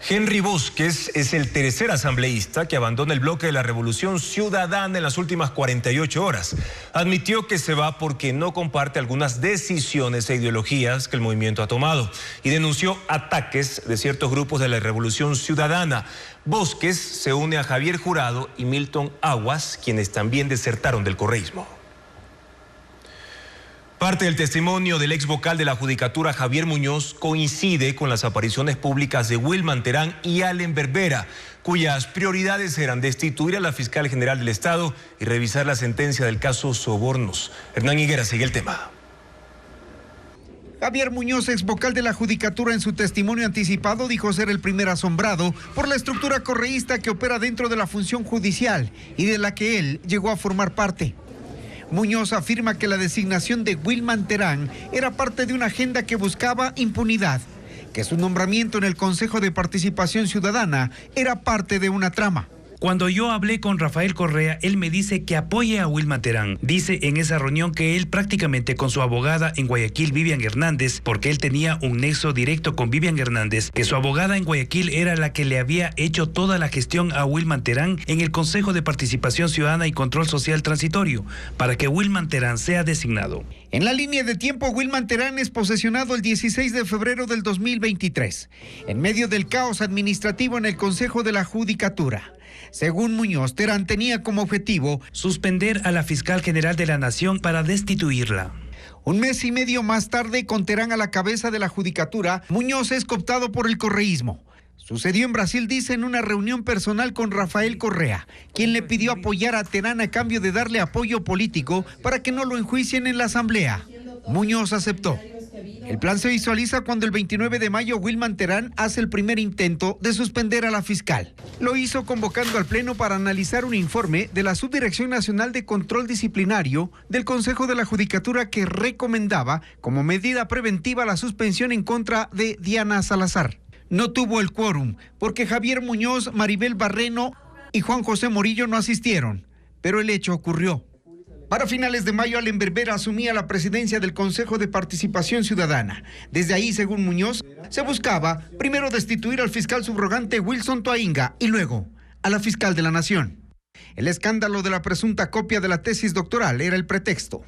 Speaker 1: Henry Bosques es el tercer asambleísta que abandona el bloque de la Revolución Ciudadana en las últimas 48 horas. Admitió que se va porque no comparte algunas decisiones e ideologías que el movimiento ha tomado y denunció ataques de ciertos grupos de la Revolución Ciudadana. Bosques se une a Javier Jurado y Milton Aguas, quienes también desertaron del correísmo. Parte del testimonio del ex vocal de la Judicatura, Javier Muñoz, coincide con las apariciones públicas de Wilman Terán y Allen Berbera, cuyas prioridades eran destituir a la fiscal general del Estado y revisar la sentencia del caso Sobornos. Hernán Higuera sigue el tema.
Speaker 8: Javier Muñoz, ex vocal de la Judicatura, en su testimonio anticipado dijo ser el primer asombrado por la estructura correísta que opera dentro de la función judicial y de la que él llegó a formar parte. Muñoz afirma que la designación de Wilman Terán era parte de una agenda que buscaba impunidad, que su nombramiento en el Consejo de Participación Ciudadana era parte de una trama.
Speaker 11: Cuando yo hablé con Rafael Correa, él me dice que apoye a Wilman Terán. Dice en esa reunión que él prácticamente con su abogada en Guayaquil, Vivian Hernández, porque él tenía un nexo directo con Vivian Hernández, que su abogada en Guayaquil era la que le había hecho toda la gestión a Wilman Terán en el Consejo de Participación Ciudadana y Control Social Transitorio, para que Wilman Terán sea designado.
Speaker 8: En la línea de tiempo, Wilman Terán es posesionado el 16 de febrero del 2023, en medio del caos administrativo en el Consejo de la Judicatura. Según Muñoz, Terán tenía como objetivo
Speaker 11: suspender a la fiscal general de la Nación para destituirla.
Speaker 8: Un mes y medio más tarde, con Terán a la cabeza de la Judicatura, Muñoz es cooptado por el correísmo. Sucedió en Brasil, dice, en una reunión personal con Rafael Correa, quien le pidió apoyar a Terán a cambio de darle apoyo político para que no lo enjuicien en la asamblea. Muñoz aceptó. El plan se visualiza cuando el 29 de mayo Wilman Terán hace el primer intento de suspender a la fiscal. Lo hizo convocando al Pleno para analizar un informe de la Subdirección Nacional de Control Disciplinario del Consejo de la Judicatura que recomendaba como medida preventiva la suspensión en contra de Diana Salazar. No tuvo el quórum porque Javier Muñoz, Maribel Barreno y Juan José Morillo no asistieron, pero el hecho ocurrió. Para finales de mayo, Allen Berbera asumía la presidencia del Consejo de Participación Ciudadana. Desde ahí, según Muñoz, se buscaba primero destituir al fiscal subrogante Wilson Toainga y luego a la fiscal de la Nación. El escándalo de la presunta copia de la tesis doctoral era el pretexto.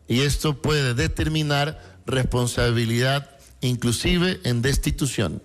Speaker 12: Y esto puede determinar responsabilidad, inclusive en destitución.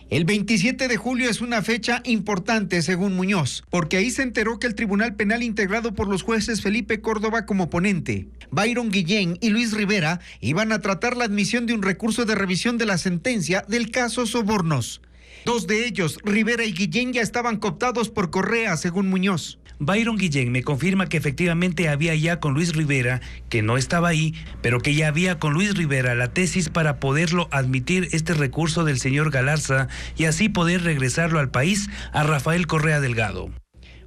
Speaker 8: El 27 de julio es una fecha importante, según Muñoz, porque ahí se enteró que el Tribunal Penal, integrado por los jueces Felipe Córdoba como ponente, Byron Guillén y Luis Rivera, iban a tratar la admisión de un recurso de revisión de la sentencia del caso Sobornos. Dos de ellos, Rivera y Guillén, ya estaban cooptados por Correa, según Muñoz.
Speaker 11: Byron Guillén me confirma que efectivamente había ya con Luis Rivera, que no estaba ahí, pero que ya había con Luis Rivera la tesis para poderlo admitir este recurso del señor Galarza y así poder regresarlo al país a Rafael Correa Delgado.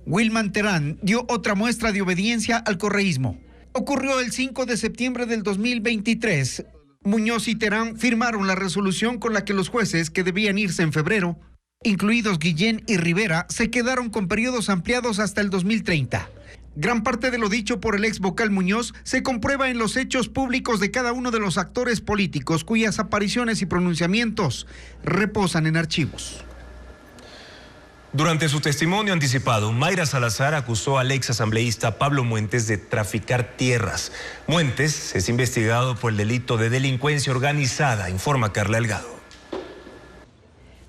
Speaker 8: Wilman Terán dio otra muestra de obediencia al correísmo. Ocurrió el 5 de septiembre del 2023. Muñoz y Terán firmaron la resolución con la que los jueces que debían irse en febrero, incluidos Guillén y Rivera, se quedaron con periodos ampliados hasta el 2030. Gran parte de lo dicho por el ex vocal Muñoz se comprueba en los hechos públicos de cada uno de los actores políticos cuyas apariciones y pronunciamientos reposan en archivos.
Speaker 1: Durante su testimonio anticipado, Mayra Salazar acusó al ex asambleísta Pablo Muentes de traficar tierras. Muentes es investigado por el delito de delincuencia organizada, informa Carla Delgado.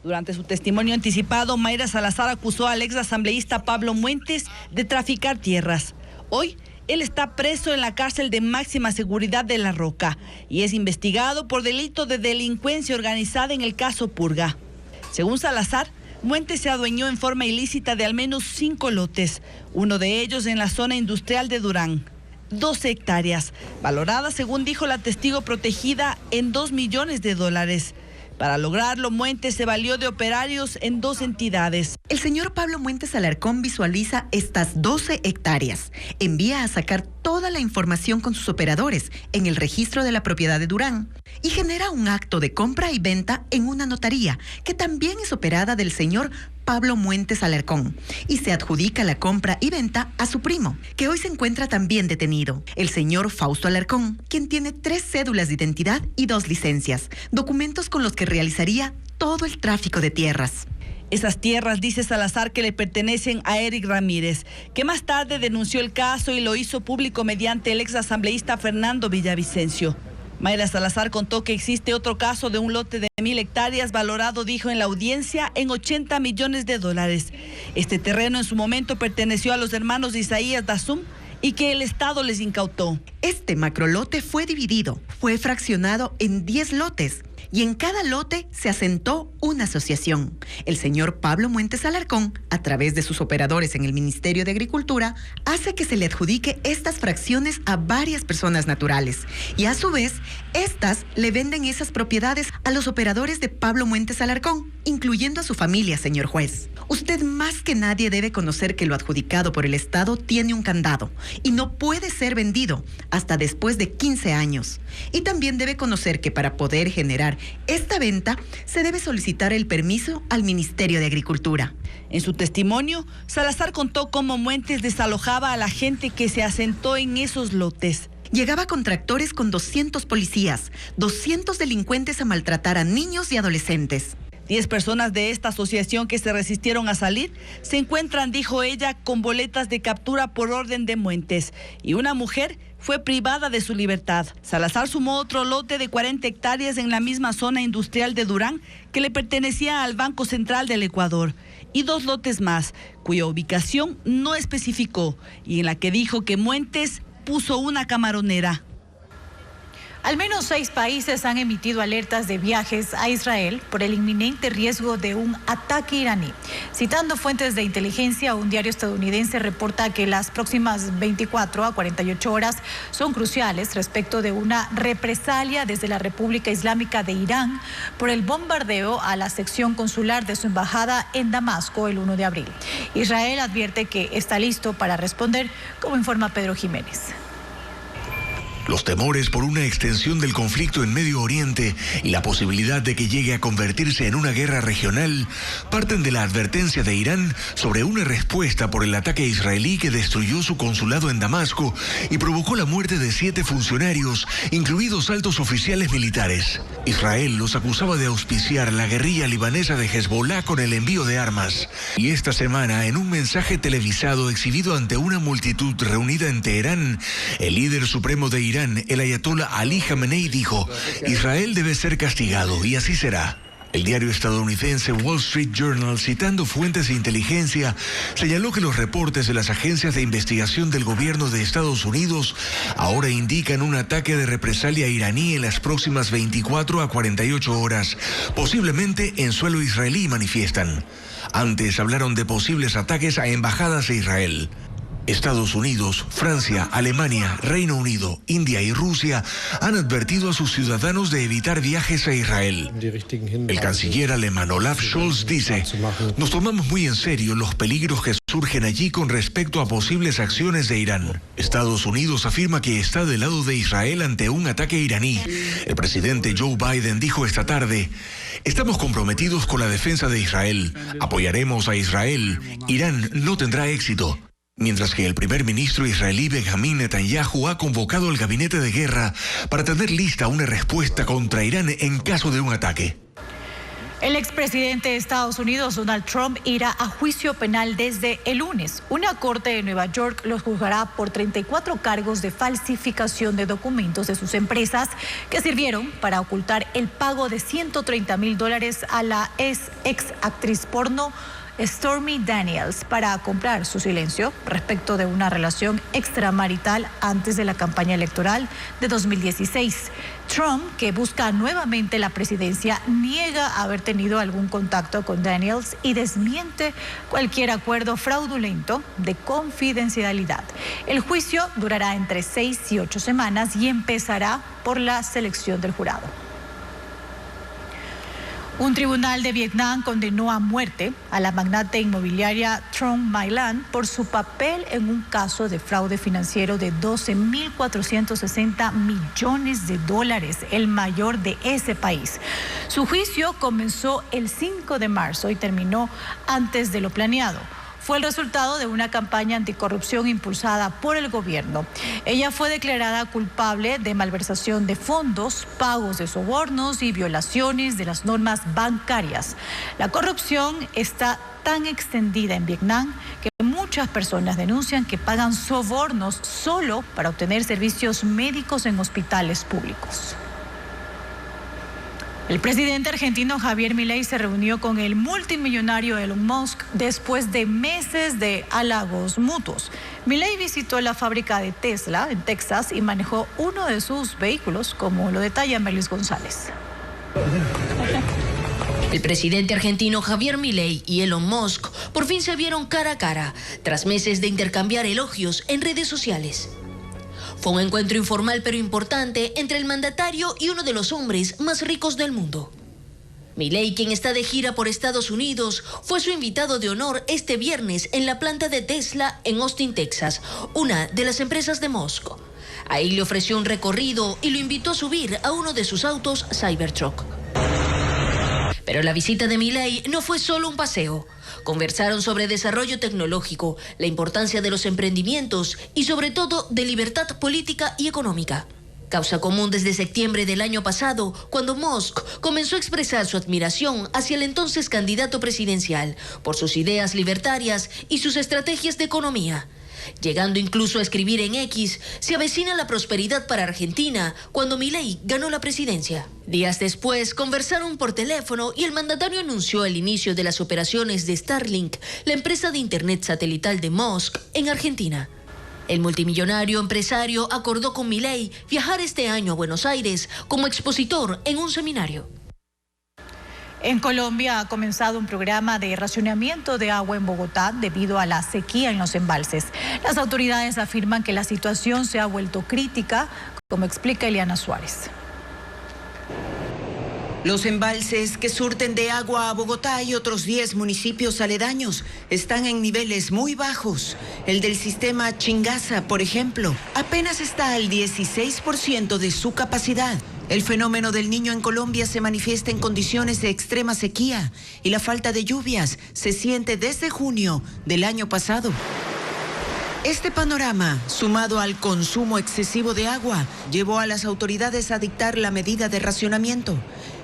Speaker 24: Durante su testimonio anticipado, Mayra Salazar acusó al ex asambleísta Pablo Muentes de traficar tierras. Hoy, él está preso en la cárcel de máxima seguridad de La Roca y es investigado por delito de delincuencia organizada en el caso Purga. Según Salazar, Muentes se adueñó en forma ilícita de al menos 5 lotes, uno de ellos en la zona industrial de Durán. 12 hectáreas, valoradas, según dijo la testigo protegida, en $2 millones. Para lograrlo, Muentes se valió de operarios en 2 entidades.
Speaker 2: El señor Pablo Muentes Alarcón visualiza estas 12 hectáreas. Envía a sacar toda la información con sus operadores en el registro de la propiedad de Durán y genera un acto de compra y venta en una notaría que también es operada del señor Pablo Muentes Alarcón, y se adjudica la compra y venta a su primo, que hoy se encuentra también detenido, el señor Fausto Alarcón, quien tiene 3 cédulas de identidad y 2 licencias, documentos con los que realizaría todo el tráfico de tierras.
Speaker 24: Esas tierras, dice Salazar, que le pertenecen a Eric Ramírez, que más tarde denunció el caso y lo hizo público mediante el exasambleísta Fernando Villavicencio. Mayra Salazar contó que existe otro caso de un lote de 1,000 hectáreas valorado, dijo en la audiencia, en $80 millones. Este terreno en su momento perteneció a los hermanos Isaías Dazum y que el Estado les incautó.
Speaker 2: Este macrolote fue dividido, fue fraccionado en 10 lotes. Y en cada lote se asentó una asociación. El señor Pablo Muentes Alarcón, a través de sus operadores en el Ministerio de Agricultura, hace que se le adjudique estas fracciones a varias personas naturales. Y a su vez, estas le venden esas propiedades a los operadores de Pablo Muentes Alarcón, incluyendo a su familia, señor juez. Usted más que nadie debe conocer que lo adjudicado por el Estado tiene un candado y no puede ser vendido hasta después de 15 años. Y también debe conocer que para poder generar esta venta se debe solicitar el permiso al Ministerio de Agricultura.
Speaker 24: En su testimonio, Salazar contó cómo Muentes desalojaba a la gente que se asentó en esos lotes.
Speaker 2: Llegaba con tractores con 200 policías, 200 delincuentes a maltratar a niños y adolescentes.
Speaker 24: 10 personas de esta asociación que se resistieron a salir se encuentran, dijo ella, con boletas de captura por orden de Muentes, y una mujer fue privada de su libertad. Salazar sumó otro lote de 40 hectáreas en la misma zona industrial de Durán que le pertenecía al Banco Central del Ecuador, y 2 lotes más, cuya ubicación no especificó, y en la que dijo que Muentes puso una camaronera.
Speaker 14: Al menos 6 países han emitido alertas de viajes a Israel por el inminente riesgo de un ataque iraní. Citando fuentes de inteligencia, un diario estadounidense reporta que las próximas 24 a 48 horas son cruciales respecto de una represalia desde la República Islámica de Irán por el bombardeo a la sección consular de su embajada en Damasco el 1 de abril. Israel advierte que está listo para responder, como informa Pedro Jiménez.
Speaker 16: Los temores por una extensión del conflicto en Medio Oriente y la posibilidad de que llegue a convertirse en una guerra regional parten de la advertencia de Irán sobre una respuesta por el ataque israelí que destruyó su consulado en Damasco y provocó la muerte de 7 funcionarios, incluidos altos oficiales militares. Israel los acusaba de auspiciar la guerrilla libanesa de Hezbollah con el envío de armas. Y esta semana, en un mensaje televisado exhibido ante una multitud reunida en Teherán, el líder supremo de Irán, el ayatollah Ali Khamenei, dijo: Israel debe ser castigado y así será. El diario estadounidense Wall Street Journal, citando fuentes de inteligencia, señaló que los reportes de las agencias de investigación del gobierno de Estados Unidos ahora indican un ataque de represalia iraní en las próximas 24 a 48 horas, posiblemente en suelo israelí, manifiestan. Antes hablaron de posibles ataques a embajadas de Israel. Estados Unidos, Francia, Alemania, Reino Unido, India y Rusia han advertido a sus ciudadanos de evitar viajes a Israel. El canciller alemán Olaf Scholz dice: nos tomamos muy en serio los peligros que surgen allí con respecto a posibles acciones de Irán. Estados Unidos afirma que está del lado de Israel ante un ataque iraní. El presidente Joe Biden dijo esta tarde: estamos comprometidos con la defensa de Israel. Apoyaremos a Israel. Irán no tendrá éxito. Mientras que el primer ministro israelí Benjamín Netanyahu ha convocado al gabinete de guerra para tener lista una respuesta contra Irán en caso de un ataque.
Speaker 14: El expresidente de Estados Unidos, Donald Trump, irá a juicio penal desde el lunes. Una corte de Nueva York los juzgará por 34 cargos de falsificación de documentos de sus empresas que sirvieron para ocultar el pago de $130,000 a la ex actriz porno Stormy Daniels para comprar su silencio respecto de una relación extramarital antes de la campaña electoral de 2016. Trump, que busca nuevamente la presidencia, niega haber tenido algún contacto con Daniels y desmiente cualquier acuerdo fraudulento de confidencialidad. El juicio durará entre 6 y 8 semanas y empezará por la selección del jurado. Un tribunal de Vietnam condenó a muerte a la magnate inmobiliaria Truong My Lan por su papel en un caso de fraude financiero de 12.460 millones de dólares, el mayor de ese país. Su juicio comenzó el 5 de marzo y terminó antes de lo planeado. Fue el resultado de una campaña anticorrupción impulsada por el gobierno. Ella fue declarada culpable de malversación de fondos, pagos de sobornos y violaciones de las normas bancarias. La corrupción está tan extendida en Vietnam que muchas personas denuncian que pagan sobornos solo para obtener servicios médicos en hospitales públicos. El presidente argentino Javier Milei se reunió con el multimillonario Elon Musk después de meses de halagos mutuos. Milei visitó la fábrica de Tesla en Texas y manejó uno de sus vehículos, como lo detalla Melis González.
Speaker 21: El presidente argentino Javier Milei y Elon Musk por fin se vieron cara a cara, tras meses de intercambiar elogios en redes sociales. Fue un encuentro informal pero importante entre el mandatario y uno de los hombres más ricos del mundo. Milei, quien está de gira por Estados Unidos, fue su invitado de honor este viernes en la planta de Tesla en Austin, Texas, una de las empresas de Musk. Ahí le ofreció un recorrido y lo invitó a subir a uno de sus autos Cybertruck. Pero la visita de Milei no fue solo un paseo. Conversaron sobre desarrollo tecnológico, la importancia de los emprendimientos y sobre todo de libertad política y económica. Causa común desde septiembre del año pasado, cuando Musk comenzó a expresar su admiración hacia el entonces candidato presidencial por sus ideas libertarias y sus estrategias de economía. Llegando incluso a escribir en X, se avecina la prosperidad para Argentina cuando Milei ganó la presidencia. Días después, conversaron por teléfono y el mandatario anunció el inicio de las operaciones de Starlink, la empresa de internet satelital de Musk, en Argentina. El multimillonario empresario acordó con Milei viajar este año a Buenos Aires como expositor en un seminario.
Speaker 14: En Colombia ha comenzado un programa de racionamiento de agua en Bogotá debido a la sequía en los embalses. Las autoridades afirman que la situación se ha vuelto crítica, como explica Eliana Suárez.
Speaker 15: Los embalses que surten de agua a Bogotá y otros 10 municipios aledaños están en niveles muy bajos. El del sistema Chingaza, por ejemplo, apenas está al 16% de su capacidad. El fenómeno del Niño en Colombia se manifiesta en condiciones de extrema sequía y la falta de lluvias se siente desde junio del año pasado. Este panorama, sumado al consumo excesivo de agua, llevó a las autoridades a dictar la medida de racionamiento.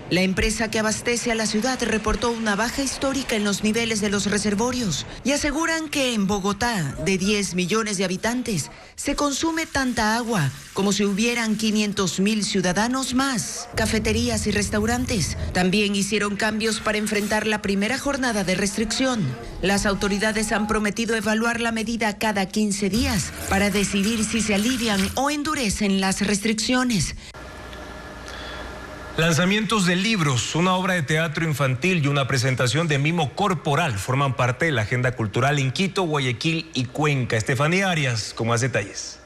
Speaker 15: La empresa que abastece a la ciudad reportó una baja histórica en los niveles de los reservorios y aseguran que en Bogotá, de 10 millones de habitantes, se consume tanta agua como si hubieran 500.000 ciudadanos más. Cafeterías y restaurantes también hicieron cambios para enfrentar la primera jornada de restricción. Las autoridades han prometido evaluar la medida cada 15 días para decidir si se alivian o endurecen las restricciones.
Speaker 1: Lanzamientos de libros, una obra de teatro infantil y una presentación de mimo corporal forman parte de la agenda cultural en Quito, Guayaquil y Cuenca. Estefanía Arias, con más detalles.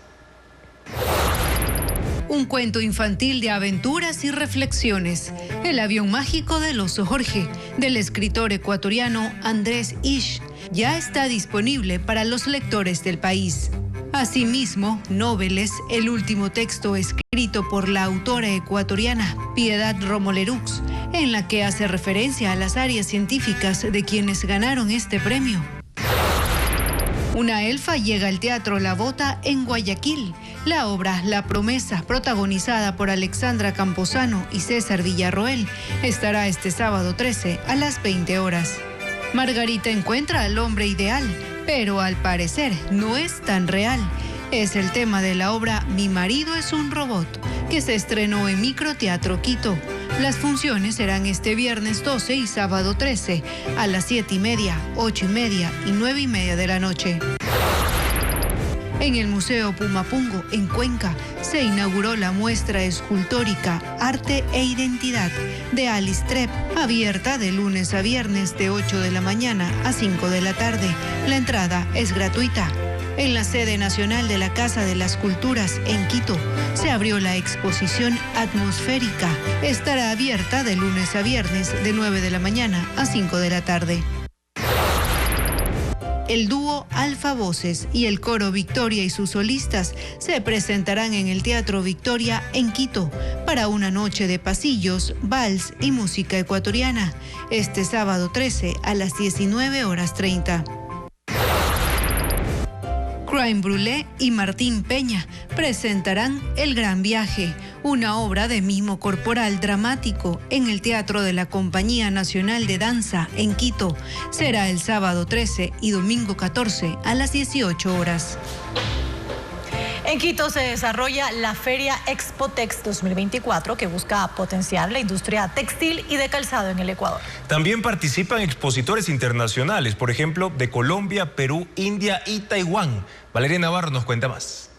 Speaker 17: Un cuento infantil de aventuras y reflexiones. El avión mágico del oso Jorge, del escritor ecuatoriano Andrés Ish, ya está disponible para los lectores del país. Asimismo, Noveles, el último texto escrito por la autora ecuatoriana Piedad Romolerux, en la que hace referencia a las áreas científicas de quienes ganaron este premio. Una elfa llega al Teatro La Bota en Guayaquil. La obra La Promesa, protagonizada por Alexandra Camposano y César Villarroel, estará este sábado 13 a las 20 horas. Margarita encuentra al hombre ideal, pero al parecer no es tan real. Es el tema de la obra Mi marido es un robot, que se estrenó en Microteatro Quito. Las funciones serán este viernes 12 y sábado 13 a las 7:30, 8:30 y 9:30 de la noche. En el Museo Pumapungo, en Cuenca, se inauguró la muestra escultórica Arte e Identidad de Alice Trepp, abierta de lunes a viernes de 8 de la mañana a 5 de la tarde. La entrada es gratuita. En la sede nacional de la Casa de las Culturas, en Quito, se abrió la exposición atmosférica. Estará abierta de lunes a viernes, de 9 de la mañana a 5 de la tarde. El dúo Alfa Voces y el coro Victoria y sus solistas se presentarán en el Teatro Victoria en Quito para una noche de pasillos, vals y música ecuatoriana, este sábado 13 a las 19:30. Crime Brûlée y Martín Peña presentarán El Gran Viaje, una obra de mimo corporal dramático en el Teatro de la Compañía Nacional de Danza en Quito. Será el sábado 13 y domingo 14 a las 18 horas.
Speaker 14: En Quito se desarrolla la Feria Expotex 2024 que busca potenciar la industria textil y de calzado en el Ecuador.
Speaker 1: También participan expositores internacionales, por ejemplo, de Colombia, Perú, India y Taiwán. Valeria Navarro nos cuenta más.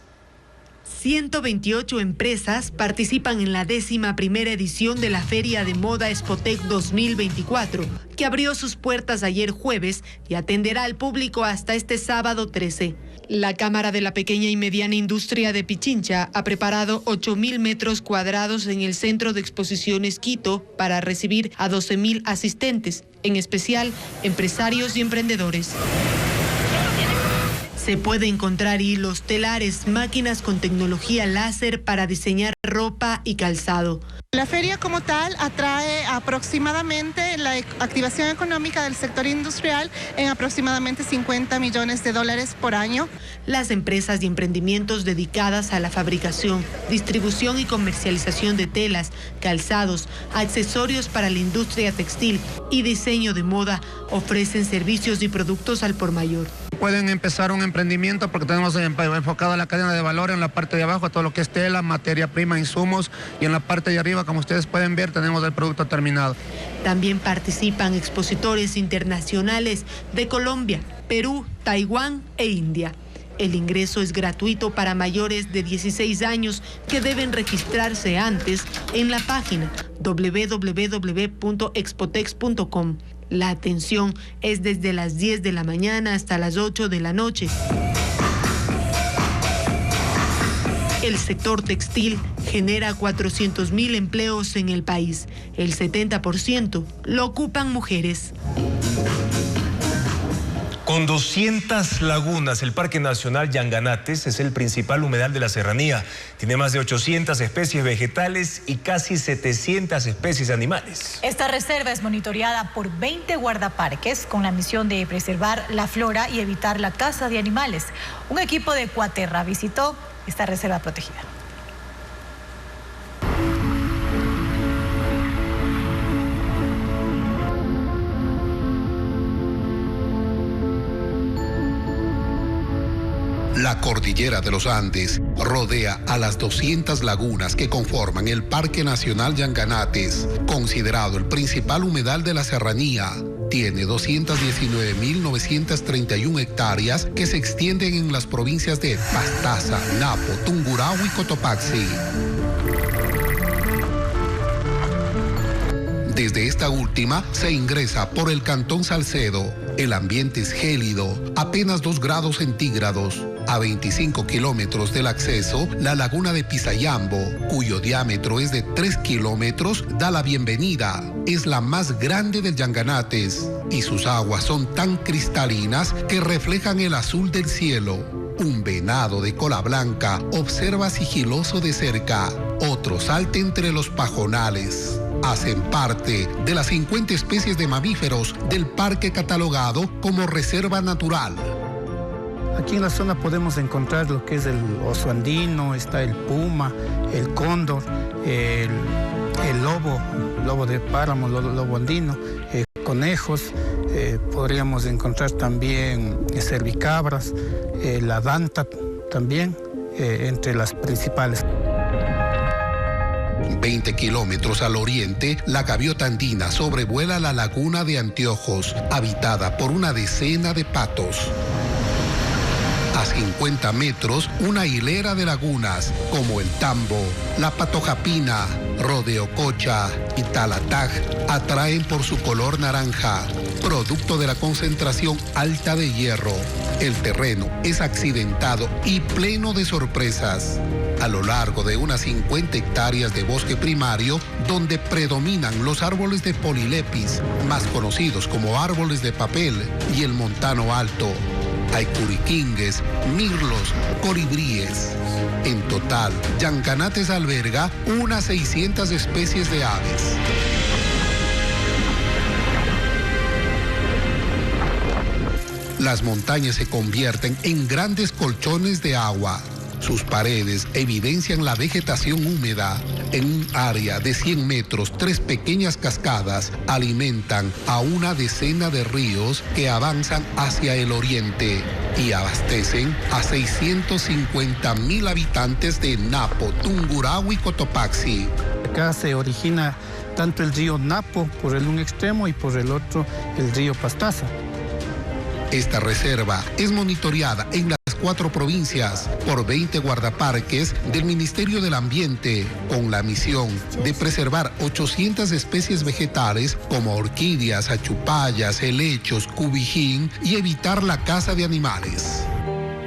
Speaker 4: 128 empresas participan en la 11ª edición de la Feria de Moda Expotex 2024, que abrió sus puertas ayer jueves y atenderá al público hasta este sábado 13. La Cámara de la Pequeña y Mediana Industria de Pichincha ha preparado 8.000 metros cuadrados en el Centro de Exposiciones Quito para recibir a 12.000 asistentes, en especial empresarios y emprendedores. Se puede encontrar hilos, telares, máquinas con tecnología láser para diseñar ropa y calzado.
Speaker 9: La feria como tal atrae aproximadamente la activación económica del sector industrial en aproximadamente $50 millones por año.
Speaker 4: Las empresas y emprendimientos dedicadas a la fabricación, distribución y comercialización de telas, calzados, accesorios para la industria textil y diseño de moda ofrecen servicios y productos al por mayor.
Speaker 19: Pueden empezar un emprendimiento porque tenemos enfocado la cadena de valor en la parte de abajo, todo lo que es tela, materia prima, insumos, y en la parte de arriba, como ustedes pueden ver, tenemos el producto terminado.
Speaker 4: También participan expositores internacionales de Colombia, Perú, Taiwán e India. El ingreso es gratuito para mayores de 16 años que deben registrarse antes en la página www.expotex.com. La atención es desde las 10 de la mañana hasta las 8 de la noche. El sector textil genera 400.000 empleos en el país. El 70% lo ocupan mujeres.
Speaker 1: Con 200 lagunas, el Parque Nacional Yanganates es el principal humedal de la serranía. Tiene más de 800 especies vegetales y casi 700 especies animales.
Speaker 14: Esta reserva es monitoreada por 20 guardaparques con la misión de preservar la flora y evitar la caza de animales. Un equipo de Cuaterra visitó esta reserva protegida.
Speaker 20: La cordillera de los Andes rodea a las 200 lagunas que conforman el Parque Nacional Yanganates, considerado el principal humedal de la serranía. Tiene 219.931 hectáreas que se extienden en las provincias de Pastaza, Napo, Tungurahua y Cotopaxi. Desde esta última se ingresa por el Cantón Salcedo. El ambiente es gélido, apenas 2 grados centígrados. A 25 kilómetros del acceso, la laguna de Pisayambo, cuyo diámetro es de 3 kilómetros, da la bienvenida. Es la más grande del Yanganates y sus aguas son tan cristalinas que reflejan el azul del cielo. Un venado de cola blanca observa sigiloso de cerca. Otro salta entre los pajonales. Hacen parte de las 50 especies de mamíferos del parque catalogado como reserva natural.
Speaker 23: Aquí en la zona podemos encontrar lo que es el oso andino, está el puma, el cóndor, el lobo de páramo, lobo andino, conejos, podríamos encontrar también cervicabras, la danta también, entre las principales.
Speaker 20: 20 kilómetros al oriente, la gaviota andina sobrevuela la laguna de Anteojos, habitada por una decena de patos. A 50 metros, una hilera de lagunas, como el Tambo, la Patojapina, Rodeococha y Talatag, atraen por su color naranja, producto de la concentración alta de hierro. El terreno es accidentado y pleno de sorpresas. A lo largo de unas 50 hectáreas de bosque primario, donde predominan los árboles de polilepis, más conocidos como árboles de papel, y el montano alto. Hay curiquingues, mirlos, colibríes. En total, Llanganates alberga unas 600 especies de aves. Las montañas se convierten en grandes colchones de agua. Sus paredes evidencian la vegetación húmeda. En un área de 100 metros, 3 pequeñas cascadas alimentan a una decena de ríos que avanzan hacia el oriente y abastecen a 650,000 habitantes de Napo, Tungurahua y Cotopaxi.
Speaker 23: Acá se origina tanto el río Napo por un extremo y por el otro el río Pastaza.
Speaker 20: Esta reserva es monitoreada en las 4 provincias por 20 guardaparques del Ministerio del Ambiente, con la misión de preservar 800 especies vegetales como orquídeas, achupayas, helechos, cubijín y evitar la caza de animales.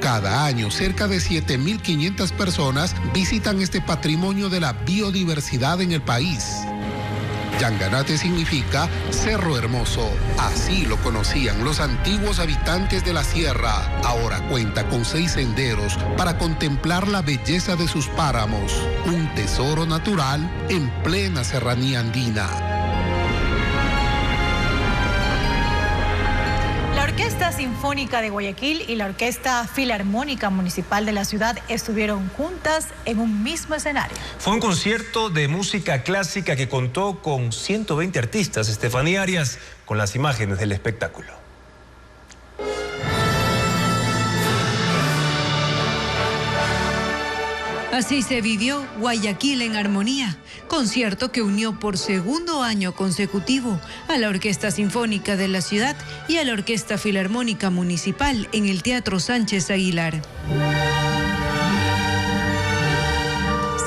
Speaker 20: Cada año, cerca de 7.500 personas visitan este patrimonio de la biodiversidad en el país. Llanganate significa Cerro Hermoso. Así lo conocían los antiguos habitantes de la sierra. Ahora cuenta con 6 senderos para contemplar la belleza de sus páramos. Un tesoro natural en plena serranía andina.
Speaker 14: La Orquesta Sinfónica de Guayaquil y la Orquesta Filarmónica Municipal de la ciudad estuvieron juntas en un mismo escenario.
Speaker 1: Fue un concierto de música clásica que contó con 120 artistas. Estefanía Arias con las imágenes del espectáculo.
Speaker 17: Así se vivió Guayaquil en Armonía, concierto que unió por segundo año consecutivo a la Orquesta Sinfónica de la ciudad y a la Orquesta Filarmónica Municipal en el Teatro Sánchez Aguilar.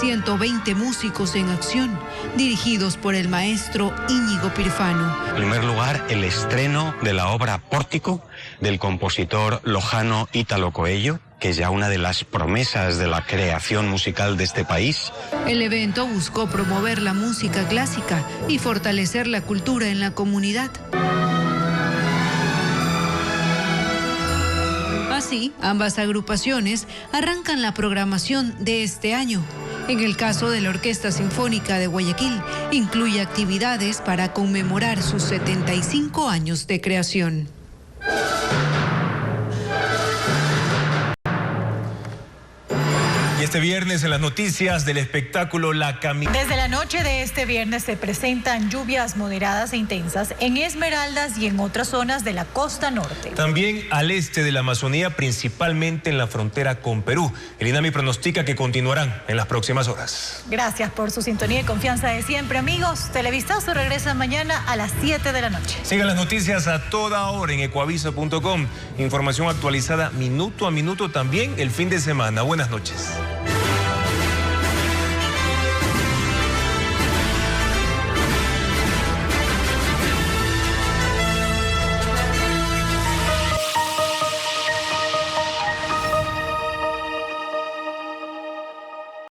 Speaker 17: 120 músicos en acción, dirigidos por el maestro Íñigo Pirfano.
Speaker 6: En primer lugar, el estreno de la obra Pórtico del compositor lojano Ítalo Coello, que es ya una de las promesas de la creación musical de este país.
Speaker 17: El evento buscó promover la música clásica y fortalecer la cultura en la comunidad. Así, ambas agrupaciones arrancan la programación de este año. En el caso de la Orquesta Sinfónica de Guayaquil, incluye actividades para conmemorar sus 75 años de creación.
Speaker 1: Y este viernes en las noticias del espectáculo La Caminata.
Speaker 14: Desde la noche de este viernes se presentan lluvias moderadas e intensas en Esmeraldas y en otras zonas de la costa norte.
Speaker 1: También al este de la Amazonía, principalmente en la frontera con Perú. El INAMI pronostica que continuarán en las próximas horas.
Speaker 14: Gracias por su sintonía y confianza de siempre, amigos. Televistazo regresa mañana a las 7 de la noche.
Speaker 1: Sigan las noticias a toda hora en ecuavisa.com. Información actualizada minuto a minuto también el fin de semana. Buenas noches.